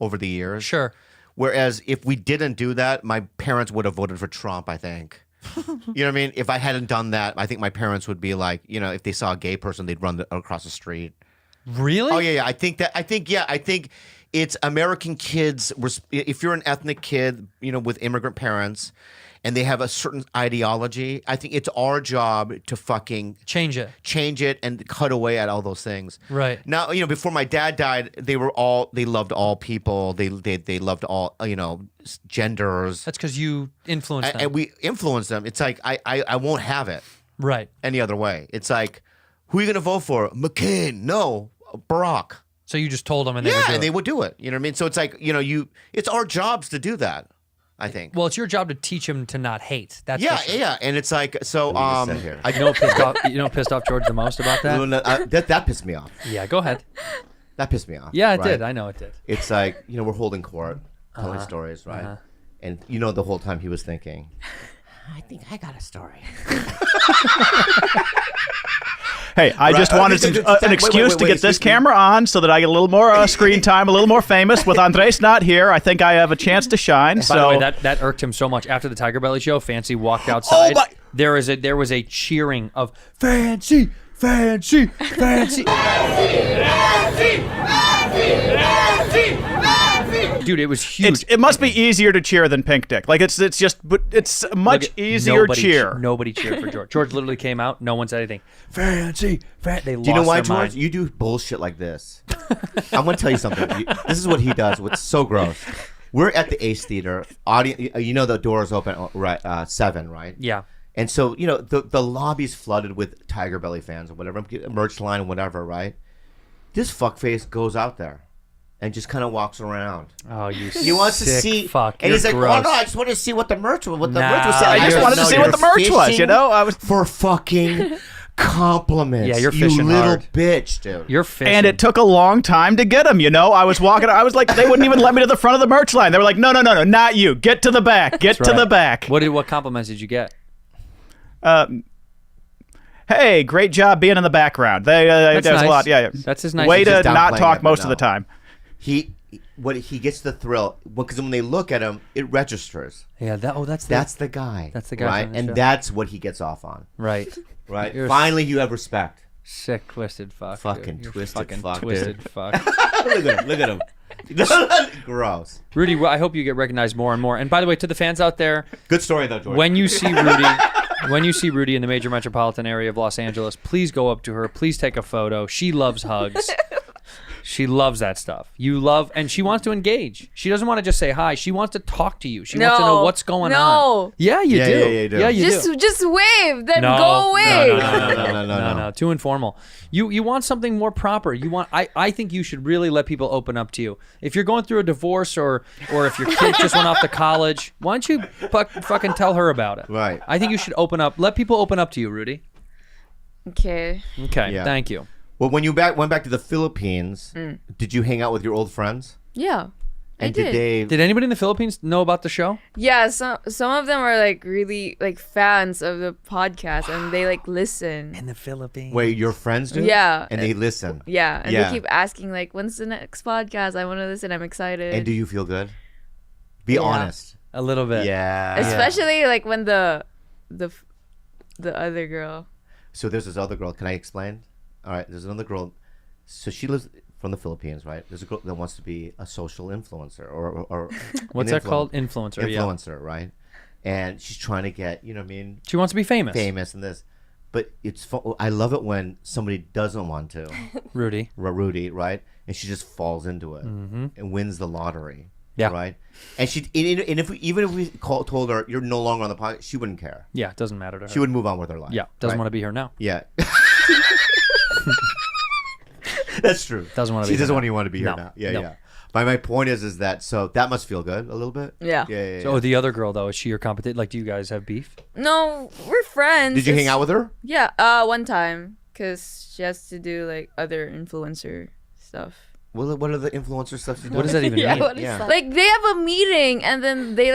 over the years.
Sure.
Whereas if we didn't do that, my parents would have voted for Trump, I think. You know what I mean? If I hadn't done that, I think my parents would be like, you know, if they saw a gay person, they'd run across the street.
Really?
Oh, yeah. I think it's American kids. If you're an ethnic kid, you know, with immigrant parents, and they have a certain ideology, I think it's our job to fucking
change it
and cut away at all those things.
Right.
Now, you know, before my dad died, they loved all people. They loved all, you know, genders.
That's because you influenced them.
And we influenced them. It's like, I won't have it.
Right.
Any other way. It's like, who are you going to vote for? McCain. No. Barack.
So you just told them and they would do it.
they would do it. You know what I mean? So it's like, you know, it's our jobs to do that, I think.
Well, it's your job to teach him to not hate. That's
yeah,
for sure.
yeah. And it's like, so,
You know what pissed off George the most about that?
That pissed me off.
Yeah, go ahead.
That pissed me off.
Yeah, it
right?
did. I know it did.
It's like, you know, we're holding court, telling stories, right?
Uh-huh.
And you know, the whole time he was thinking,
I think I got a story.
Hey, I just wanted an excuse to get this camera on so that I get a little more screen time, a little more famous. With Andres not here, I think I have a chance to shine.
By the way, that irked him so much. After the Tiger Belly show, Fancy walked outside. There was a cheering of Fancy, Fancy, Fancy. Dude, it was huge.
It must be easier to cheer than Pink Dick. Like it's a much easier cheer.
Nobody cheered for George. George literally came out. No one said anything. Fancy. They lost
do you know why,
their
George?
mind.
You do bullshit like this. I'm going to tell you something. This is what he does. What's so gross. We're at the Ace Theater. Audience, you know the doors open right 7, right?
Yeah.
And so, you know, the lobby's flooded with Tiger Belly fans or whatever, merch line or whatever, right? This fuckface goes out there and just kind of walks around.
Oh, you
He wants to
sick
see,
fuck.
and
You're
he's like,
gross.
"Oh no, I just wanted to see what the merch was.
Nah,
I just wanted to see what the merch was. You know, I was
for fucking compliments.
Yeah, you're
you
fishing
little
hard.
bitch, dude.
You're fishing.
And it took a long time to get him, you know? I was walking, I was like, they wouldn't even let me to the front of the merch line. They were like, no, not you. Get to the back. Get
That's
to
right.
the back.
What compliments did you get?
Hey, great job being in the background. There's
nice.
a lot. Yeah.
That's his nice.
Way
He's
to
just
not
downplaying
talk
it,
most
but
of the
no.
time.
He gets the thrill because when they look at him, it registers.
Yeah, that's
the guy.
That's the guy,
right?
from the
And
show.
that's what he gets off on.
Right.
Right.
You're
Finally, you have respect.
Sick, twisted fuck.
Fucking
dude. You're
twisted
fucking
fuck,
twisted
dude.
fuck.
Look at him. Gross.
Rudy, I hope you get recognized more and more. And by the way, to the fans out there,
good story though, George.
When you see Rudy in the major metropolitan area of Los Angeles, please go up to her. Please take a photo. She loves hugs. She loves that stuff. And she wants to engage. She doesn't want to just say hi. She wants to talk to you. She wants to know what's going on. Yeah, you do.
Yeah, you do.
Yeah, you do.
Just wave, then go away.
No.
Too informal. You want something more proper. I think you should really let people open up to you. If you're going through a divorce or if your kid just went off to college, why don't you fucking tell her about it?
Right.
I think you should open up. Let people open up to you, Rudy.
Okay.
Yeah.
Thank you.
Well, when you went back to the Philippines, did you hang out with your old friends?
Yeah. I
And
did.
Did anybody in the Philippines know about the show?
Yeah, some of them are like really like fans of the podcast and they like listen.
In the Philippines.
Wait, your friends do?
Yeah.
And they listen.
Yeah, and they keep asking like, when's the next podcast? I want to listen. I'm excited.
And do you feel good? Be
Yeah.
honest.
A little bit.
Yeah.
Especially like when the other girl.
So there's this other girl. Can I explain? All right. There's another girl. So she lives from the Philippines, right? There's a girl that wants to be a social influencer or
What's that called? Influencer. Yeah.
Influencer, right? And she's trying to get, you know what I mean?
She wants to be famous.
Famous and this. But it's I love it when somebody doesn't want to.
Rudy,
right? And she just falls into it and wins the lottery.
Yeah.
Right. And even if we told her you're no longer on the podcast, she wouldn't care.
Yeah, it doesn't matter to her.
She would move on with her life.
Yeah, doesn't
right?
want to be here now.
Yeah. That's true.
Doesn't want to be.
She doesn't
here
want to be here
No.
now. Yeah,
No.
yeah. My point is that so that must feel good a little bit.
Yeah.
Yeah.
So the other girl though, is she your competition? Like, do you guys have beef?
No, we're friends.
Did you hang out with her?
Yeah, one time, cause she has to do like other influencer stuff.
What are the influencer stuff you do?
What does that even mean?
What is that? Like they have a meeting and then they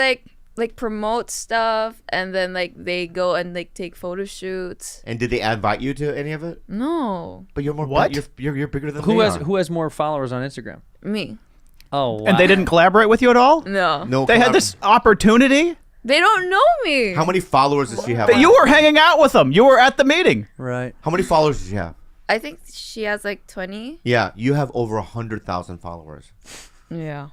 like promote stuff and then like they go and like take photo shoots.
And did they invite you to any of it?
No.
But you're more.
What?
You're bigger than
Who
they
has
are.
Who has more followers on Instagram?
Me.
Oh, wow.
And they didn't collaborate with you at all?
No.
No.
They had this opportunity
They don't know me.
How many followers does she have?
that you were hanging out with them. You were at the meeting.
Right.
How many followers does she have?
I think she has like 20.
Yeah, you have over 100,000 followers.
Yeah.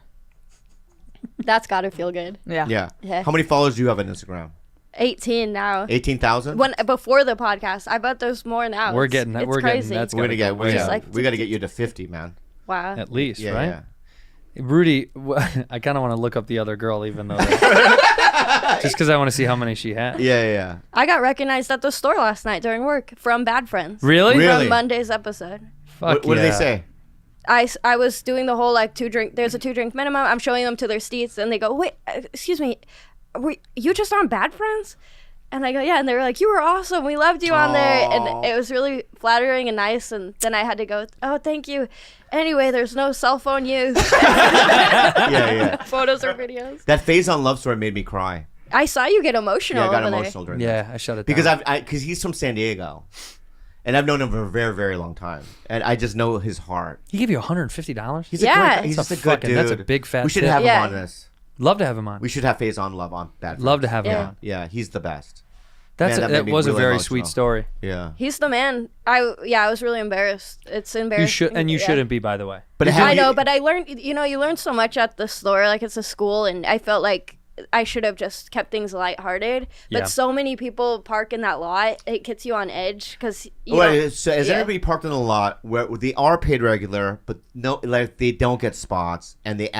That's gotta feel good.
Yeah.
Yeah.
How many followers do you have on Instagram?
18 now.
18,000?
When before the podcast, I bet there's more now.
We're
It's-
getting that.
It's
We're
crazy.
getting that's
We're gonna get.
Just like
We got to get you to 50, man.
Wow.
at least,
Yeah,
right?
yeah.
Rudy, I kind of want to look up the other girl, even though just because I want to see how many she had.
Yeah.
I got recognized at the store last night during work from Bad Friends.
Really?
From Monday's episode.
Fuck
What did they
yeah.
say?
I was doing the whole like 2-drink. There's a 2-drink minimum. I'm showing them to their seats, and they go, "Wait, excuse me, were you just on Bad Friends?" And I go, "Yeah." And they were like, "You were awesome. We loved you on there." And it was really flattering and nice. And then I had to go, "Oh, thank you." Anyway, there's no cell phone use.
Yeah.
Photos or videos.
That phase on Love Story made me cry.
I saw you get emotional.
Yeah, I got
over
emotional during that.
Yeah, I shut it
Because
down.
because he's from San Diego, and I've known him for a very, very long time, and I just know his heart.
He gave you $150.
He's
Yeah.
he's
That's
just a
a
good
fucking-
dude.
that's a big fat
We should
tip.
have him
Yeah.
on this.
Love to have him on.
We should have Phase on Love on Bad Friends.
Love to have him
yeah.
on.
Yeah, he's the best.
That's
Man,
that
made me
was a
really
very
emotional.
sweet story.
Yeah.
He's the man. I was really embarrassed. It's embarrassing.
You should, and you
Yeah.
shouldn't be, by the way.
But
I know, but I learned. You know, you learn so much at the store. Like it's a school, and I felt like I should have just kept things lighthearted. But
Yeah.
so many people park in that lot. It gets you on edge because you
Wait,
know,
so is
yeah.
everybody parked in a lot where they are paid regular, but no, like they don't get spots and they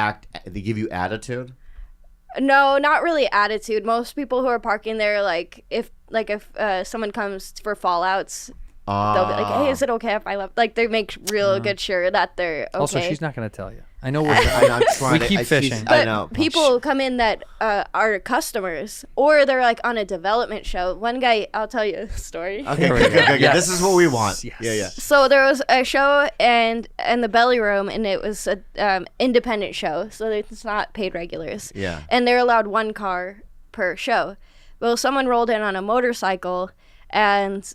give you attitude?
No, not really attitude. Most people who are parking there, like if someone comes for fallouts, they'll be like, "Hey, is it okay if I left?" Like they make real good sure that they're okay.
Also, she's not going to tell you. I know
I'm trying
we
to-
keep
she's-
fishing.
I
But
know.
people come in that are customers, or they're like on a development show. One guy, I'll tell you a story.
Okay, good.
Yes.
This is what we want.
Yes.
Yeah.
So there was a show and in the belly room, and it was a independent show, so it's not paid regulars.
Yeah.
And they're allowed one car per show. Well, someone rolled in on a motorcycle, and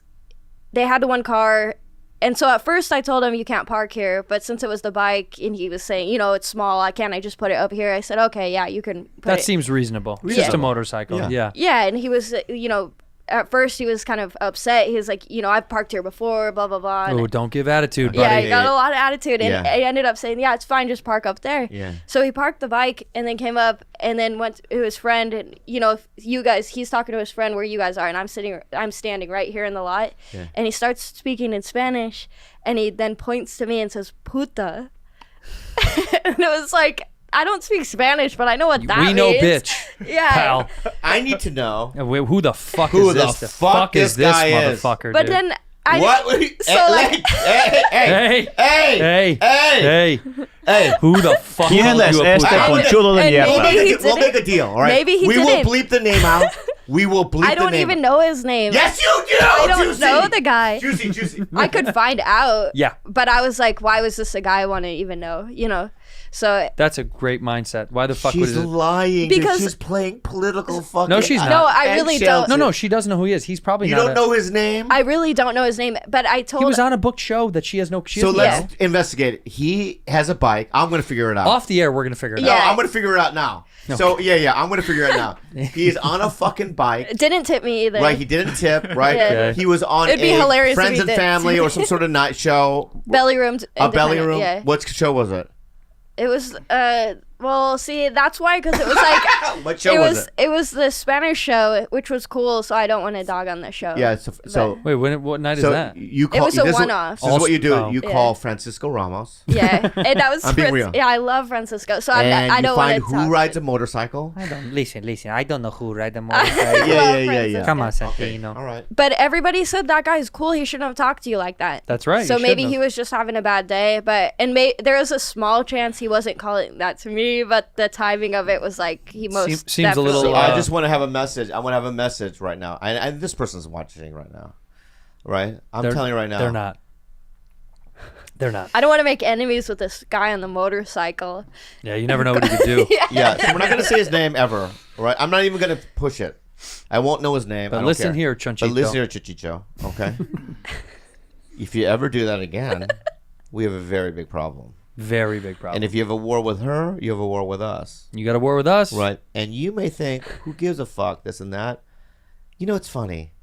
they had the one car. And so at first I told him you can't park here, but since it was the bike and he was saying, you know, it's small, I just put it up here. I said, okay, yeah, you can put
That
it.
seems reasonable. It's just a motorcycle. Yeah.
Yeah, and he was, you know, at first he was kind of upset. He was like, you know, I've parked here before, blah, blah, blah. And
Oh, don't give attitude, buddy.
yeah, he got a lot of attitude, and
Yeah.
I ended up saying, yeah, it's fine, just park up there.
Yeah.
So he parked the bike and then came up and then went to his friend, and you know, he's talking to his friend where you guys are, and I'm standing right here in the lot,
Yeah.
and he starts speaking in Spanish, and he then points to me and says, "Puta," and it was like, I don't speak Spanish, but I know what that means.
We know, bitch.
Yeah.
Pal.
I need to know
Who the fuck
who
is
the
this? The
fuck
fuck is
this
this
guy is.
motherfucker,
But
dude?
then I
what?
so like
Hey.
Who the fuck
¿Quién
called
les
you a
este
puta?
con chulo de
And
mierda?
maybe he
We'll make
didn't.
a deal, all right?
Maybe he
we
didn't.
will bleep the name out. We will bleep
I
the
don't
name
even
out.
know his name.
Yes, you do.
I don't
Juicy.
know the guy.
Juicy.
I could find out.
Yeah.
But I was like, why was this a guy I want to even know? You know? So
That's a great mindset. Why the fuck would
She's
it?
lying.
Because-
She's playing political fucking.
No, she's not.
No, I really
eggshells.
don't.
No, she doesn't know who he is. He's probably
You
not.
don't know his name.
I really don't know his name. But I told
He was on a booked show that she has no. She
So
doesn't
let's
know.
investigate it. He has a bike. I'm gonna figure it out.
Off the air. We're gonna figure it
No,
out.
Yeah.
I'm gonna figure it out now.
No.
So yeah, I'm gonna figure it out now. He's on a fucking bike.
didn't tip me either.
Right, he didn't tip. Right,
Yeah.
Okay.
he was on
It'd be
a
hilarious if
Friends
he
and
did.
Family or some sort of night show.
Belly room.
A belly
independent,
room.
Yeah.
What show was it?
It was Well, see, that's why, because it was like
What show was it?
It was the Spanish show, which was cool. So I don't want a dog on the show.
Yeah. So
wait, what night is
so
that?
You
It
call,
was a
this is-
one-off.
This is what you do.
Oh.
You
Yeah.
call Francisco Ramos.
Yeah, and that was
I'm being real.
Yeah, I love Francisco. So
And
I
you
don't want
find
to
who
talk.
rides a motorcycle.
I don't listen. I don't know who ride the motorcycle.
Yeah.
Come on, Santino.
All right.
But everybody said that guy's cool. He shouldn't have talked to you like that.
That's right.
So
you
maybe
shouldn't
he
have.
was just having a bad day. But there was a small chance he wasn't calling that to me. But the timing of it was like he most
seems a little.
So I just want to have a message. I want to have a message right now. And this person's watching right now, right? I'm telling you right now.
They're not. They're not.
I don't want to make enemies with this guy on the motorcycle.
Yeah, you never know what he could do.
Yeah. So we're not gonna say his name ever, right? I'm not even gonna push it. I won't know his name.
But
I don't
listen
care.
here, Chunchito.
But listen here, Chichicho. Okay. If you ever do that again, we have a very big problem.
Very big problem.
And if you have a war with her, you have a war with us.
You got a war with us,
Right. And you may think, who gives a fuck, this and that. You know, it's funny.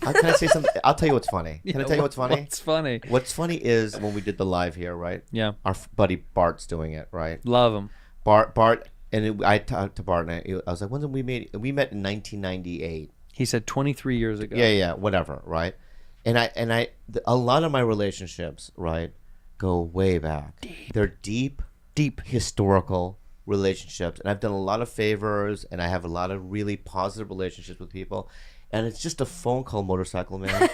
Can I say something? I'll tell you what's funny. Can I tell you what's funny?
What's funny?
What's funny is when we did the live here, right?
Yeah.
Our buddy Bart's doing it, right?
Love him.
Bart, and I talked to Bart, and I was like, when did we meet? We met in 1998.
He said 23 years ago.
Yeah, whatever, right? And a lot of my relationships, right, go way back. They're deep historical relationships, and I've done a lot of favors, and I have a lot of really positive relationships with people. And it's just a phone call, Motorcycle Man.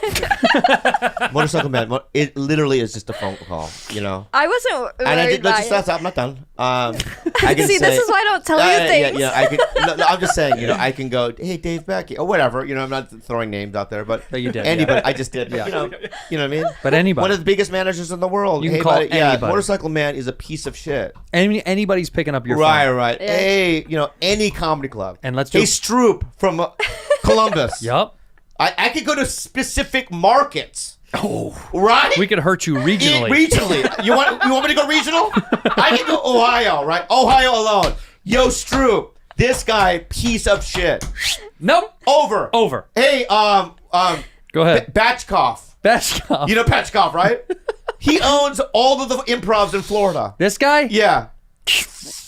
Motorcycle Man. It literally is just a phone call, you know.
I wasn't
And I
worried
did.
by
Let's
it.
I'm not done. I can
See,
say,
this is why I don't tell you things.
Yeah, I can. No, I'm just saying. You know, I can go, hey, Dave Becky, or whatever. You know, I'm not throwing names out there, but
you did.
Anybody,
Yeah.
I just did.
Yeah.
You know what I mean.
But anybody.
One of the biggest managers in the world.
You can
hey,
call
buddy, yeah,
anybody.
Motorcycle Man is a piece of shit.
Anybody's picking up your
Right,
phone.
right.
Yeah.
Hey, you know, any comedy club.
And let's do.
Hey, Stroop from Columbus.
Yup.
I could go to specific markets. Oh, right.
We could hurt you regionally.
Regionally, you want me to go regional? I can go Ohio, right? Ohio alone. Yo, Stroop, this guy, piece of shit.
Nope.
Over. Hey,
Go ahead.
Batchkoff.
Batchkoff.
You know Batchkoff, right? He owns all of the improvs in Florida.
This guy?
Yeah.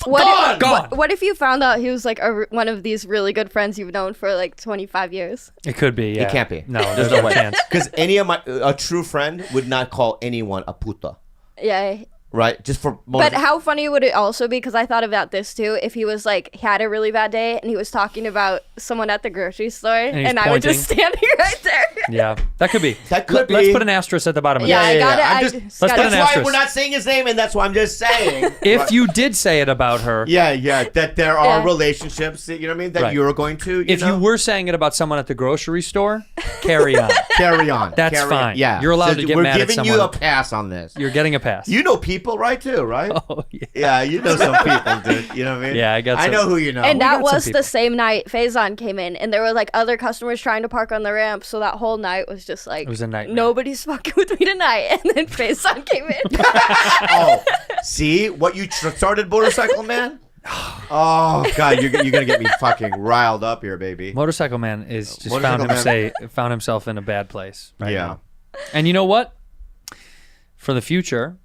Gone.
What if you found out he was like one of these really good friends you've known for like 25 years?
It could be. Yeah.
It can't be.
No, there's no chance.
Because a true friend would not call anyone a puta,
Yeah.
right? Just for.
But how funny would it also be? Because I thought about this too. If he was like had a really bad day and he was talking about someone at the grocery store,
he's
and I was just standing right there.
Yeah, that could be.
That could be.
Let's put an asterisk at the bottom of
Yeah,
that.
I got it.
I'm
I
just-
just
Let's
got
put
it.
an
That's why
asterisk.
we're not saying his name, and that's why I'm just saying.
If you did say it about her,
Yeah, that there are
Yeah.
relationships that, you know what I mean, that
Right.
you're going to.
if you were saying it about someone at the grocery store, carry on.
carry on,
That's
carry
fine.
On. Yeah,
You're allowed to get
we're
mad at
giving you a
someone.
pass on this.
You're getting a pass.
You know people, right? Too, right?
Oh yeah.
Yeah, you know some people, dude. You know what I mean?
Yeah, I got
I
some-
know who you know.
And
we
that
got some
was
people.
the same night Faison came in, and there were like other customers trying to park on the ramp. So that whole night was just like
It was a nightmare.
nobody's fucking with me tonight. And then Faison came in.
Oh, see what you started, Motorcycle Man? Oh God, you're gonna get me fucking riled up here, baby.
Motorcycle Man is just
Motorcycle
found himself in a bad place. Right
Yeah.
now. And you know what? For the future,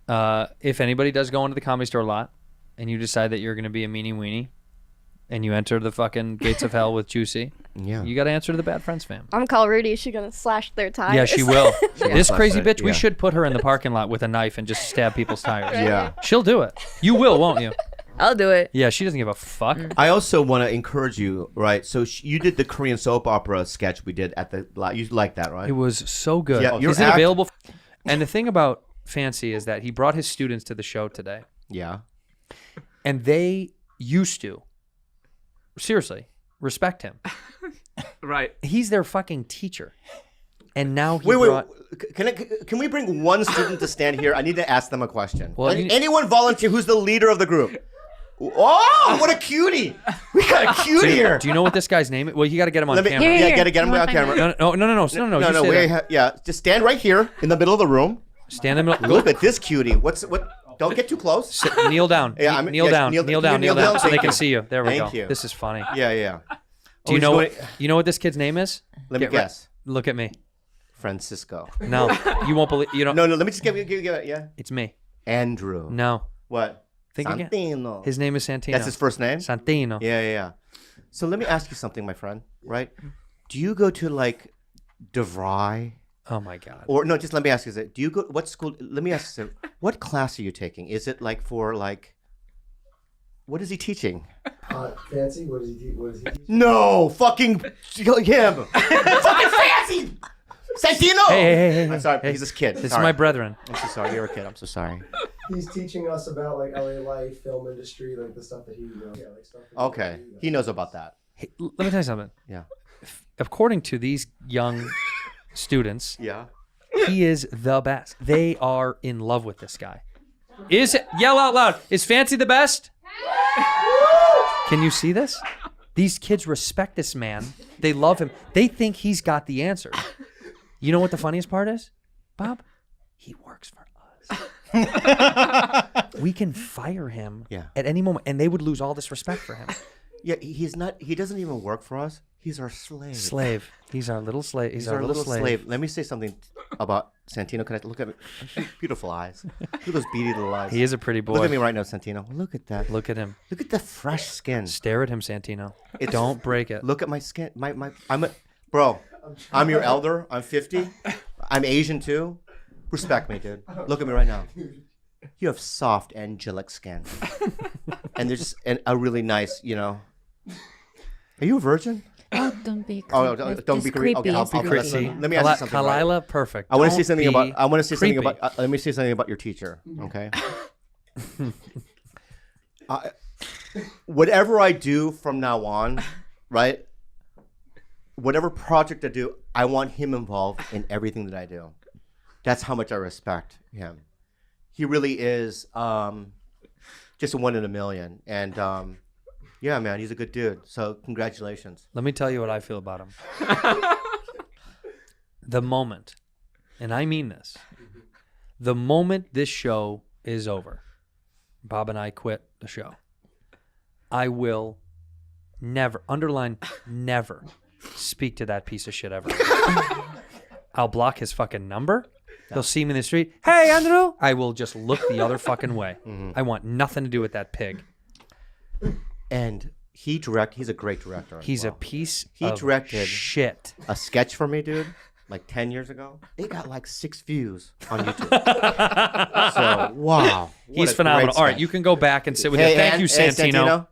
if anybody does go into the Comedy Store lot, and you decide that you're going to be a meanie weenie, and you enter the fucking gates of hell with Juicy,
Yeah.
you got to answer to the Bad Friends fam.
I'm call Rudy. She's gonna slash their tires.
Yeah, she will. This
slash
crazy
it,
bitch, we
yeah.
should put her in the parking lot with a knife and just stab people's tires.
Yeah.
She'll do it. You will, won't you?
I'll do it.
Yeah, she doesn't give a fuck.
I also want to encourage you, right? So you did the Korean soap opera sketch we did at the. You like that, right?
It was so good.
Yeah, your
Is it
act-
available? And the thing about Fancy is that he brought his students to the show today,
Yeah.
and they used to, seriously, respect him.
Right.
He's their fucking teacher. And now he
Wait.
brought...
Can we bring one student to stand here? I need to ask them a question.
Well,
Anyone volunteer? Who's the leader of the group? Oh, what a cutie! We got a cutie here.
Do you know what this guy's name is? Well, you got to get him on
Let me,
camera.
yeah, gotta get him on camera.
No.
No,
You stay there.
yeah, just stand right here in the middle of the room.
Stand in the middle.
Look at this cutie. What? Don't get too close.
Sit, kneel down.
Yeah,
kneel down. Kneel down. So
Thank
they can
you.
see you. There we
Thank
go.
you.
This is funny.
Yeah.
Do you know what this kid's name is?
Let me
Get re-
guess.
Look at me.
Francisco.
No, you won't believe. You don't.
No. Let me just give it. Yeah.
It's me.
Andrew.
No.
What?
Think again.
Santino.
His name is Santino.
That's his first name?
Santino.
Yeah. So let me ask you something, my friend, right? Do you go to like DeVry?
Oh my God.
Or no, just let me ask you this. Do you go, what school, let me ask you, what class are you taking? Is it like for like, what is he teaching?
Fancy? What is he teaching?
No, fucking him. Fucking Fancy! Santino!
Hey.
I'm sorry,
Hey,
he's this kid.
This is
Sorry.
my brethren.
I'm so sorry, you're a kid, I'm so sorry.
He's teaching us about like LA life, film industry, like the stuff that he knows. Yeah, like stuff.
Okay, he knows about that.
Hey, let me tell you something.
Yeah.
According to these young students,
yeah,
he is the best. They are in love with this guy. Yell out loud. Is Fancy the best? Can you see this? These kids respect this man. They love him. They think he's got the answer. You know what the funniest part is, Bob? He works for us. We can fire him at any moment, and they would lose all this respect for him.
Yeah, he's not. He doesn't even work for us. He's our slave.
He's our little slave.
He's our little slave. Let me say something about Santino. Can I look at me? Beautiful eyes. Look at those beady little eyes.
He is a pretty boy.
Look at me right now, Santino. Look at that.
Look at him.
Look at the fresh skin.
Stare at him, Santino. Don't break it.
Look at my skin. Bro. I'm your elder. I'm 50. I'm Asian too. Respect me, dude. Look at me right now. You have soft, angelic skin, and there's a really nice, Are you a virgin?
Oh, don't be.
Oh, don't be creepy. Okay,
Don't be creepy.
Let me ask you something.
Kalila, perfect.
I want to say something
Don't
about. I want to say something
creepy.
about. Let me say something about your teacher. Okay. Whatever I do from now on, right? Whatever project I do, I want him involved in everything that I do. That's how much I respect him. He really is just a one in a million. And yeah, man, he's a good dude. So congratulations.
Let me tell you what I feel about him. The moment, and I mean this, the moment this show is over, Bob and I quit the show, I will never, underline never, speak to that piece of shit ever. I'll block his fucking number. He'll see me in the street. Hey, Andrew. I will just look the other fucking way. I want nothing to do with that pig.
And he's a great director.
He's a piece
He
of
directed
shit.
a sketch for me, dude, like 10 years ago. It got like 6 views on YouTube. So, wow. What
He's
a
phenomenal.
great
All right,
sketch.
you can go back and sit with him. Thank you, Santino.
Santino.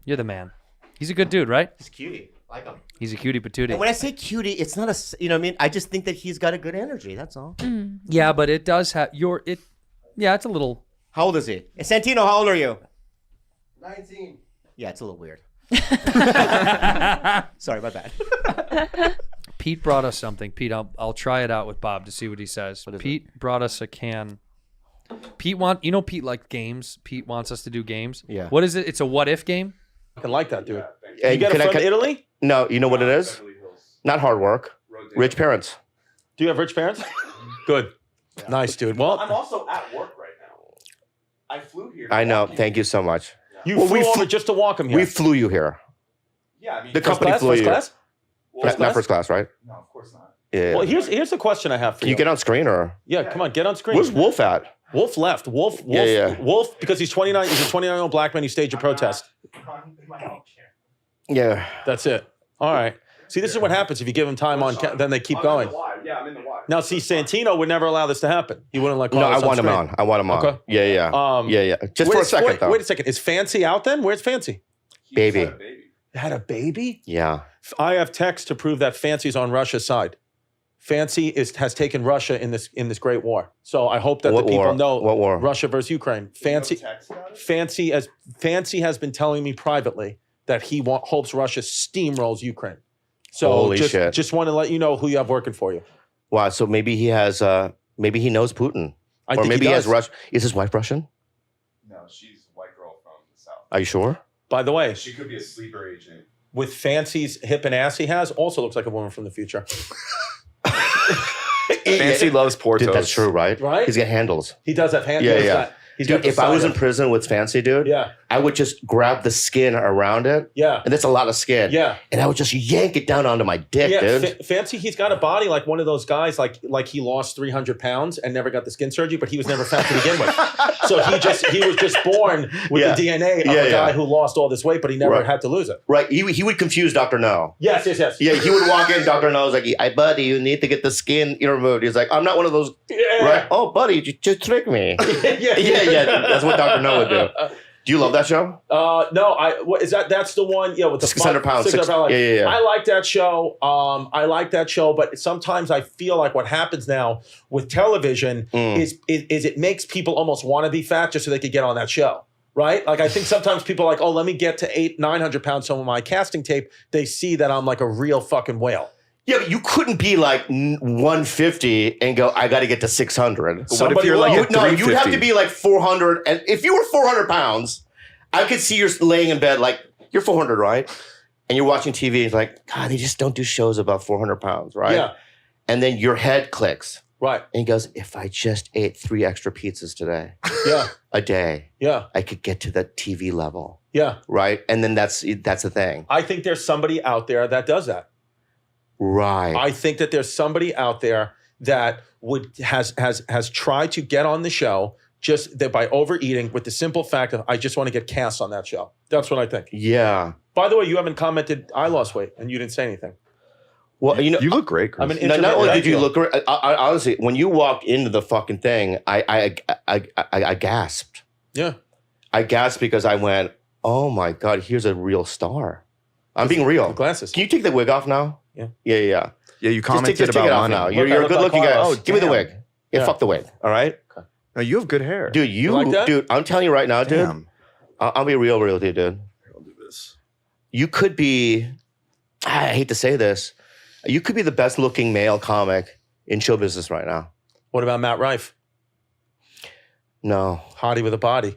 You're the man. He's a good dude, right?
He's a cutie. Like him.
He's a cutie patootie.
And when I say cutie, it's not you know what I mean? I just think that he's got a good energy. That's all.
Yeah, but it does have yeah, it's a little.
How old is he? Santino, how old are you?
19.
Yeah, it's a little weird. Sorry, my bad.
Pete brought us something. Pete, I'll try it out with Bob to see what he says. Pete brought us a can. Pete likes games. Pete wants us to do games.
Yeah.
What is it? It's a what if game?
I like that, dude.
Hey,
You got it from Italy?
No, you know what it is? Not hard work. Rich parents.
Do you have rich parents? Good. Nice, dude. Well,
I'm also at work right now. I flew here.
I know. Thank you so much.
you flew over just to walk him here.
We flew you here.
Yeah, I mean,
The
First
company
class?
flew
First
you.
class?
Not first class, right?
No, of course not.
Yeah.
Well, here's the question I have for
Can
you.
you get on screen or?
Yeah, come on, get on screen.
Where's Wolf at?
Wolf left. Wolf,
Yeah.
Wolf, because he's 29. He's a 29-year-old black man. He staged a protest.
Yeah.
That's it. All right. See, this is what happens if you give them time on. Then they keep going.
Yeah, I'm in the Y.
Now, see, Santino would never allow this to happen. He wouldn't let
No,
Carlos
I want him
screen.
on. I want him on.
Okay.
Yeah. Yeah. Just for a second, though.
Wait a second. Is Fancy out then? Where's Fancy?
Baby.
Had a baby?
Yeah.
I have text to prove that Fancy's on Russia's side. Fancy has taken Russia in this great war. So I hope that
What
the people
war?
know
What war?
Russia versus Ukraine. Fancy has been telling me privately that he hopes Russia steamrolls Ukraine. So
Holy shit.
just want to let you know who you have working for you.
Wow. So maybe he has. Maybe he knows Putin.
I
Or
think
maybe
he
he has
does.
Russian. Is his wife Russian?
No, she's a white girl from the South.
Are you sure?
By the way,
She could be a sleeper agent.
with Fancy's hip and ass he has, also looks like a woman from the future.
Fancy
loves Portos.
Dude, that's true, right?
Right?
He's got handles.
He does have hands.
Yeah. Dude, if I was in prison with Fancy, dude, I would just grab the skin around it.
Yeah.
And that's a lot of skin.
Yeah.
And I would just yank it down onto my dick, dude.
Fancy, he's got a body like one of those guys, like he lost 300 pounds and never got the skin surgery, but he was never fat to begin with. So he was just born with the DNA of a guy who lost all this weight, but he never had to lose it.
Right. He would confuse Dr. No.
Yes.
Yeah, he would walk in, Dr. No's like, hey, buddy, you need to get the skin removed. He's like, I'm not one of those. Right? Oh, buddy, you just trick me. yeah. That's what Dr. No would do. Do you love that show?
No, what is that? That's the one, with the
600 pounds.
600 pounds.
Yeah.
I like that show. I like that show, but sometimes I feel like what happens now with television is it makes people almost want to be fat just so they could get on that show. Right? Like, I think sometimes people are like, oh, let me get to 800-900 pounds. So on my casting tape, they see that I'm like a real fucking whale.
Yeah, but you couldn't be like 150 and go, I got to get to 600.
What if you're like
No, you'd have to be like 400. And if you were 400 pounds, I could see you're laying in bed like, you're 400, right? And you're watching TV and it's like, God, they just don't do shows about 400 pounds, right?
Yeah.
And then your head clicks.
Right.
And he goes, if I just ate 3 extra pizzas today, a day, I could get to that TV level.
Yeah.
Right? And then that's the thing.
I think there's somebody out there that does that.
Right.
I think that there's somebody out there that has tried to get on the show just that by overeating with the simple fact of I just want to get cast on that show. That's what I think.
Yeah.
By the way, you haven't commented I lost weight and you didn't say anything.
Well, you
look great, Chris.
Not only did you look great, I honestly, when you walked into the fucking thing, I gasped.
Yeah.
I gasped because I went, oh my God, here's a real star. I'm being real.
Glasses.
Can you take the wig off now?
Yeah.
Yeah.
Yeah, you
Just
commented
take
about
it off
money.
now. You're a good looking guy.
Oh,
give me the
damn.
wig. Yeah, fuck the wig. All right.
No, you have good hair.
Dude, dude, I'm telling you right now, dude. I'll be real with you, dude.
I'll do this.
You could be, I hate to say this, you could be the best looking male comic in show business right now.
What about Matt Rife?
No.
Hottie with a body.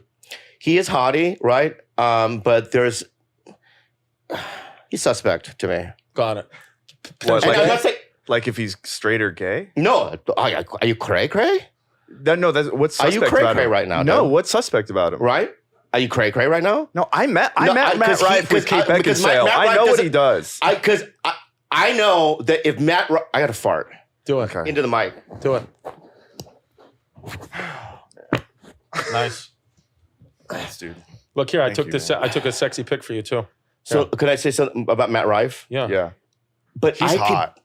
He is hottie, right? But he's suspect to me.
Got it.
What,
And I'm not saying,
like if he's straight or gay?
no, are you cray-cray?
No, that's what's
Are
suspect
you
about
cray-cray
him?
right now,
No,
dude?
what's suspect about him?
Right? Are you cray-cray right now?
No, I met Matt Rife with Kate Beckinsale.
Matt
I
Rife
know what
doesn't-
he does.
Because I know that if Matt Rife, I got to fart
Do it.
into the mic.
Do it. Nice.
Thanks, dude.
Look here, I
Thank you, man.
I took a sexy pic for you too.
So could I say something about Matt Rife?
Yeah.
Yeah.
But
He's hot.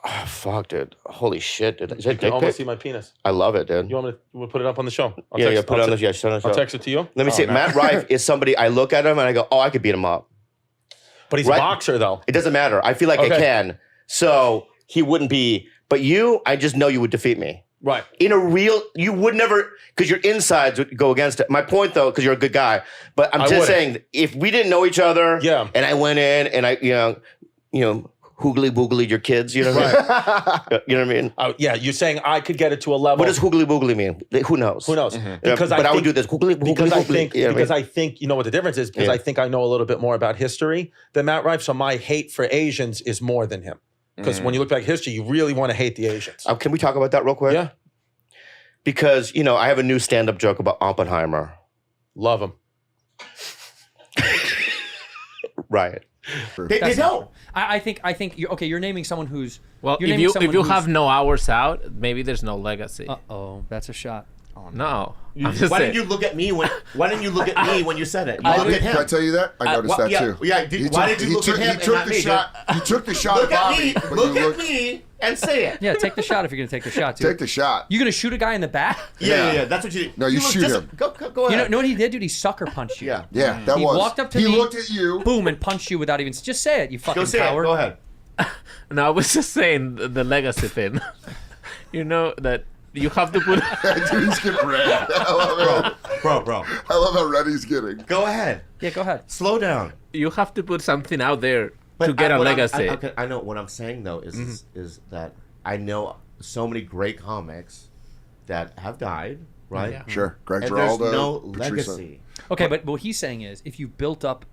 Oh, fuck, dude. Holy shit, dude. Is that
You can
dick
almost
pic?
see my penis.
I love it, dude.
You want me to put it up on the show? I'll
Yeah,
text,
put it on the
I'll
show.
I'll text it to you.
Let me see.
no.
Matt Rife is somebody I look at him and I go, oh, I could beat him up.
But he's
Right?
a boxer though.
It doesn't matter. I feel like I
Okay.
can. So he wouldn't be. But you, I just know you would defeat me.
Right.
In a real, you would never, because your insides would go against it. My point, though, because you're a good guy, but I'm
I
just
wouldn't.
saying, if we didn't know each other,
Yeah.
and I went in and I, hoogly boogly your kids, you know what I mean? You know what I mean?
Oh, yeah, you're saying I could get it to a level.
What does hoogly boogly mean? Who knows?
Who knows?
Yeah,
Because
but I would
think-
do this hoogly boogly
Because I
boogly.
think,
You know what I
because
mean?
I think, you know what the difference is? Because
Yeah.
I think I know a little bit more about history than Matt Rife. So my hate for Asians is more than him. Because when you look back at history, you really want to hate the Asians.
Can we talk about that real quick?
Yeah.
Because, I have a new stand-up joke about Oppenheimer.
Love him.
Right. They
That's
don't.
I think you're naming someone who's
Well,
you're
if
naming
you
someone
if you
who's-
have no hours out, maybe there's no legacy.
Uh-oh, that's a shot.
No, I'm just
Why
saying.
didn't you look at me when? Why didn't you look at me when you said it? You
Can
looked at him.
I tell you that? I noticed that too.
Yeah. Why did you look at him
He
and
took
not
the
me?
shot. He took the shot
Look
at
at
Bobby.
me.
but
Look
you
at
looked-
me and say it.
Yeah, take the shot if you're gonna take the shot, dude.
Take the shot.
You gonna shoot a guy in the back?
Yeah. That's what you.
No, you
look
shoot
just-
him.
Go
You
ahead.
know what he did, dude? He sucker punched you.
Yeah.
Yeah, that
he
was.
walked up to
he
me.
looked at you.
Boom, and punched you without even. Just say it, you fucking
Go say
coward.
it. Go ahead.
No, I was just saying the legacy thing. You know that you have to put.
Dude, he's getting red. I love it.
Bro.
I love how red he's getting.
Go ahead.
Yeah, go ahead.
Slow down.
You have to put something out there to get a
what
legacy.
I know what I'm saying though is that I know so many great comics that have died, right?
Yeah.
Sure. Greg
And
Giraldo.
there's no
Patricia.
legacy.
Okay, but what he's saying is, if you built up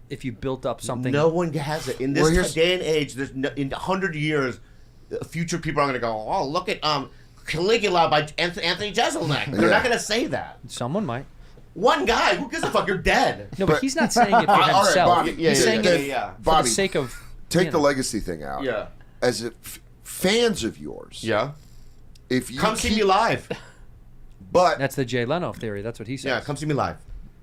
something,
No one has it in this day and age. There's in 100 years, future people are going to go, oh, look at Caligula by Anthony Jeselnik. They're not gonna say that.
Someone might.
One guy. Who gives a fuck? You're dead.
No, but he's not saying it for
All right,
himself.
Bobby.
He's saying it for
Bobby,
the sake of
take the legacy thing out.
Yeah.
As fans of yours.
Yeah.
If you
come see me live.
But
that's the Jay Leno theory. That's what he says.
Yeah, come see me live.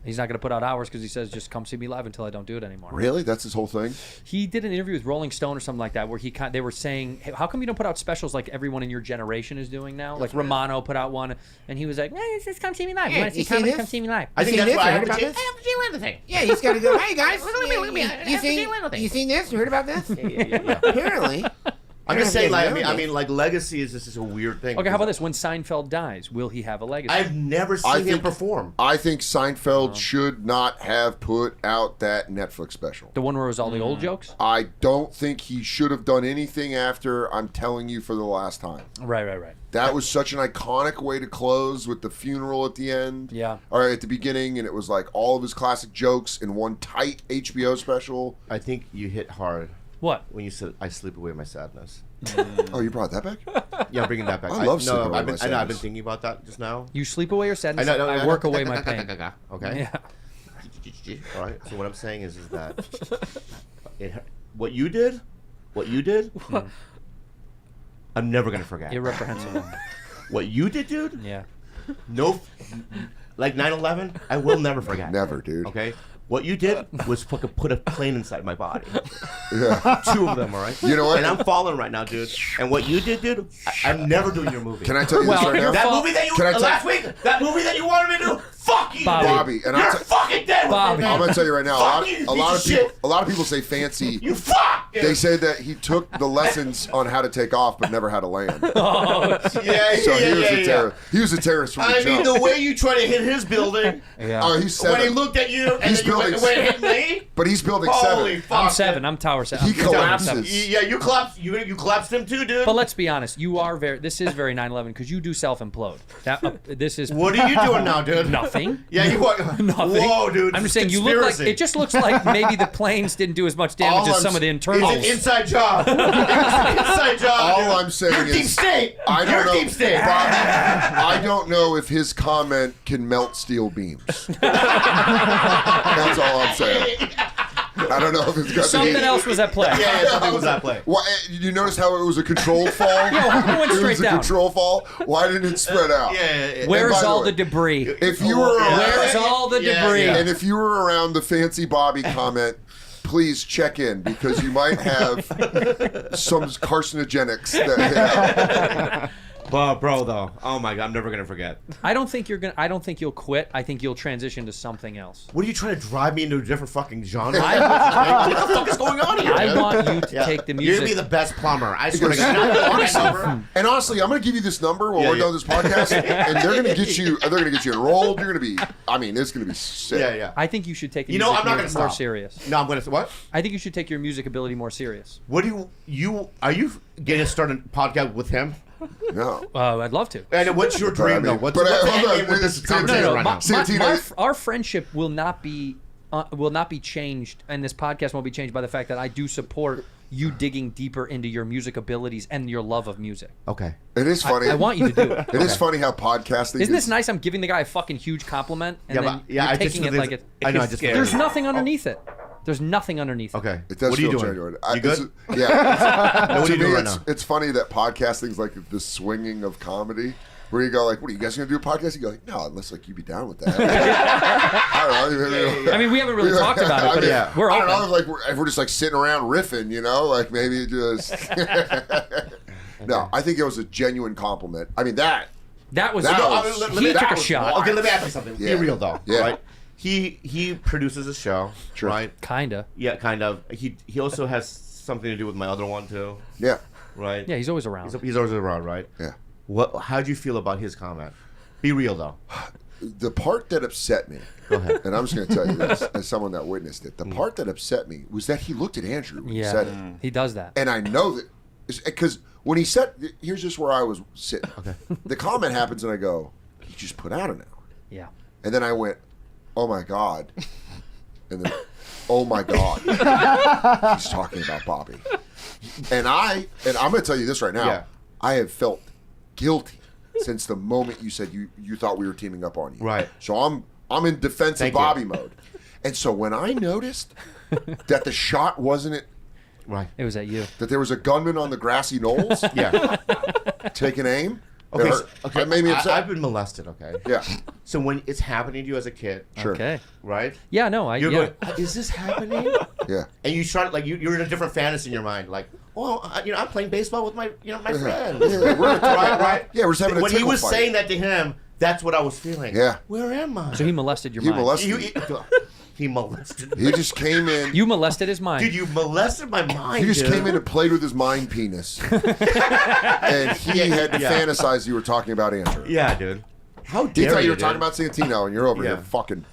He's not going to put out hours because he says just come see me live until I don't do it anymore.
Really? That's his whole thing?
He did an interview with Rolling Stone or something like that where they were saying, hey, how come you don't put out specials like everyone in your generation is doing now? Like Romano put out one, and he was like, just come see me live.
Yeah,
You want to
you
see
see
comedy?
this?
Come see me live.
I think that's why I have
about
to
this?
I have to Jay Leno thing.
Yeah, he's got to go. Hey guys,
Look at me.
You seen this? You heard about this?
Yeah.
Apparently.
I'm just saying, like, I mean, like, legacy is just a weird thing.
Okay, how about this? When Seinfeld dies, will he have a legacy?
I've never seen him perform.
I think Seinfeld should not have put out that Netflix special.
The one where it was all the old jokes?
I don't think he should have done anything after I'm telling you for the last time.
Right.
That was such an iconic way to close with the funeral at the end.
Yeah.
Or at the beginning, and it was like all of his classic jokes in one tight HBO special.
I think you hit hard.
What?
When you said, I sleep away my sadness.
Oh, you brought that back?
Yeah, I'm bringing that back.
I love sleep away my
I know, I've been
sadness.
thinking about that just now.
You sleep away your sadness.
I know,
I work away my pain.
Okay.
Yeah.
All right. So what I'm saying is that what you did, I'm never gonna forget.
Irreprehensible.
What you did, dude?
Yeah.
No, like 9/11, I will never forget.
Never, dude.
Okay. What you did was fucking put a plane inside my body.
Yeah.
2 of them, all right?
You know what?
And I'm falling right now, dude. And what you did, dude, I'm never doing your movie.
Can I tell you this right now?
That movie that you
Can I tell-
last week, that movie that you wanted me to do, fuck you,
Bobby, and
you're
I'll
fucking dead with me, man.
I'm gonna tell you right now.
Fuck you,
A lot of
piece
people. A lot of people say fancy.
You fuck.
They say that he took the lessons on how to take off, but never how to land.
Yeah,
So he was a terrorist from the
I mean,
jump.
the way you try to hit his building.
Yeah.
Oh, he's 7.
When he looked at you and
He's
then you went
building-
and hit me.
But he's building
Holy
7.
fuck.
I'm 7. I'm Tower 7.
He
I'm Tower
collapses.
7.
Yeah, you collapsed. You collapsed him too, dude.
But let's be honest. You are this is very 9/11 because you do self-implode. This is.
What are you doing now, dude?
Nothing.
Yeah, you are.
Nothing.
Whoa, dude.
I'm just saying you look like
Conspiracy.
it just looks like maybe the planes didn't do as much damage as some of the internals.
It's an inside job. It's an inside job.
All
dude.
I'm saying
You're
is,
deep state.
I don't
You're
know.
deep state.
Bobby, I don't know if his comment can melt steel beams. That's all I'm saying. I don't know if it's got
Something else was at play.
Yeah, something was at play.
Why, you notice how it was a controlled fall?
Yeah, it went
It
straight
was a
down.
control fall. Why didn't it spread out?
Yeah.
Where's
by
all
way,
the debris?
If you were around,
Where's all the debris?
And if you were around the fancy Bobby comment, please check in because you might have some carcinogenics that hit out.
But bro, though, oh my god, I'm never gonna forget.
I don't think you'll quit. I think you'll transition to something else.
What are you trying to drive me into a different fucking genre?
I-
What the fuck is going on here?
I
dude?
want you to take the
You're gonna
music.
be the best plumber. I swear to God.
And honestly, I'm going to give you this number when
Yeah,
we're
yeah.
done with this podcast, and they're going to get you. They're going to get you enrolled. You're going to be. I mean, it's going to be sick.
Yeah.
I think you should take the
You know,
music
I'm not gonna
more
stop.
serious.
No, I'm gonna what?
I think you should take your music ability more serious.
What do you are you getting started a podcast with him?
No.
I'd love to.
And what's your
But I
dream
mean-
though? What's
but
the
hold
end
on,
game with this
Santino-
conversation right now?
Santino-
Our friendship will not be changed, and this podcast won't be changed by the fact that I do support you digging deeper into your music abilities and your love of music.
Okay.
It is funny.
I want you to do it.
It is funny how podcasting.
Isn't this nice? I'm giving the guy a fucking huge compliment, and then you're
I just
taking it
feel
like
this-
it.
I know. I just feel
There's
this.
nothing underneath it. There's nothing underneath.
Okay.
It does
What are you
feel
doing?
genuine.
You good?
Yeah.
What
To
are you
me,
doing right
it's,
now?
it's funny that podcasting's like the swinging of comedy. Where you go like, what are you guys gonna do a podcast? You go like, no, unless like you be down with that. I don't know.
I mean, we haven't really talked about it, but we're
I don't
open.
know. Like if we're just like sitting around riffing, you know, like maybe just. No, I think it was a genuine compliment. I mean that.
That was.
That
No,
was-
I mean, he
that
took a
was
shot.
wild.
Okay, let me ask you something.
Yeah.
Be real though.
Yeah.
Right? He produces a show, right?
Kinda.
Yeah, kind of. He also has something to do with my other one too.
Yeah.
Right.
Yeah, he's always around.
He's always around, right?
Yeah.
What? How'd you feel about his comment? Be real though.
The part that upset me,
Go ahead.
and I'm just going to tell you this as someone that witnessed it. The part that upset me was that he looked at Andrew when he
Yeah,
said it.
he does that.
And I know that because when he said, here's just where I was sitting. Okay. The comment happens, and I go, he just put out an hour.
Yeah.
And then I went, oh my God. And then, oh my God. He's talking about Bobby. And I'm going to tell you this right now.
Yeah.
I have felt guilty since the moment you said you thought we were teaming up on you.
Right.
So I'm in defensive
Thank you.
Bobby mode. And so when I noticed that the shot wasn't it,
right,
it was at you.
That there was a gunman on the grassy knolls.
Yeah.
Taking aim.
Okay,
That made me upset.
I've been molested. Okay.
Yeah.
So when it's happening to you as a kid,
Sure.
Okay.
right?
Yeah, no,
You're
yeah.
going, is this happening?
Yeah.
And you start like you're in a different fantasy in your mind, like, oh, I'm playing baseball with my my friends.
Yeah, we're-
right.
Yeah, we're just having a
when he
tickle
was
fight.
saying that to him, that's what I was feeling.
Yeah.
Where am I?
So he molested your
He
mind.
molested me.
He molested me.
He just came in.
You molested his mind.
Dude, you molested my mind.
He just
dude.
came in and played with his mind penis. And he had to fantasize you were talking about Andrew.
Yeah, dude. How
He
dare
thought you were
dude.
talking about Santino, and you're over
Yeah.
here fucking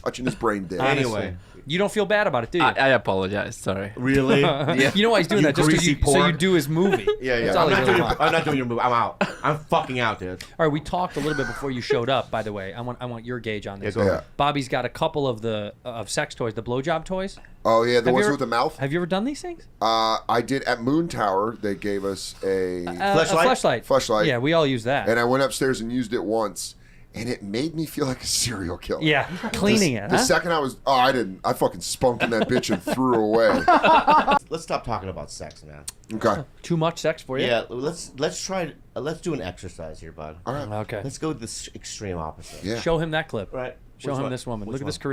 touching his brain dick.
Honestly. You don't feel bad about it, do you?
I apologize. Sorry.
Really?
Yeah. You know why he's doing
You
that? Just
greasy
so you
pork.
do his movie.
Yeah.
That's all
I'm
he
not,
really
doing,
wants.
I'm not doing your move. I'm out. I'm fucking out, dude.
All right, we talked a little bit before you showed up. By the way, I want your gauge on this.
Yeah, go ahead.
Bobby's got a couple of the sex toys, the blowjob toys.
Oh yeah, the
Have
ones
you
with the mouth.
Have you ever done these things?
I did at Moon Tower. They gave us a
A fleshlight.
Fleshlight.
Yeah, we all use that.
And I went upstairs and used it once, and it made me feel like a serial killer.
Yeah, cleaning it.
The
huh?
second I didn't. I fucking spunked in that bitch and threw her away.
Let's stop talking about sex, man.
Okay.
Too much sex for you?
Yeah, let's try. Let's do an exercise here, bud.
All right.
Okay.
Let's go with this extreme opposite.
Yeah.
Show him that clip.
Right.
Show
Which
him
one?
this woman.
Which
Look at
one?
this Korean.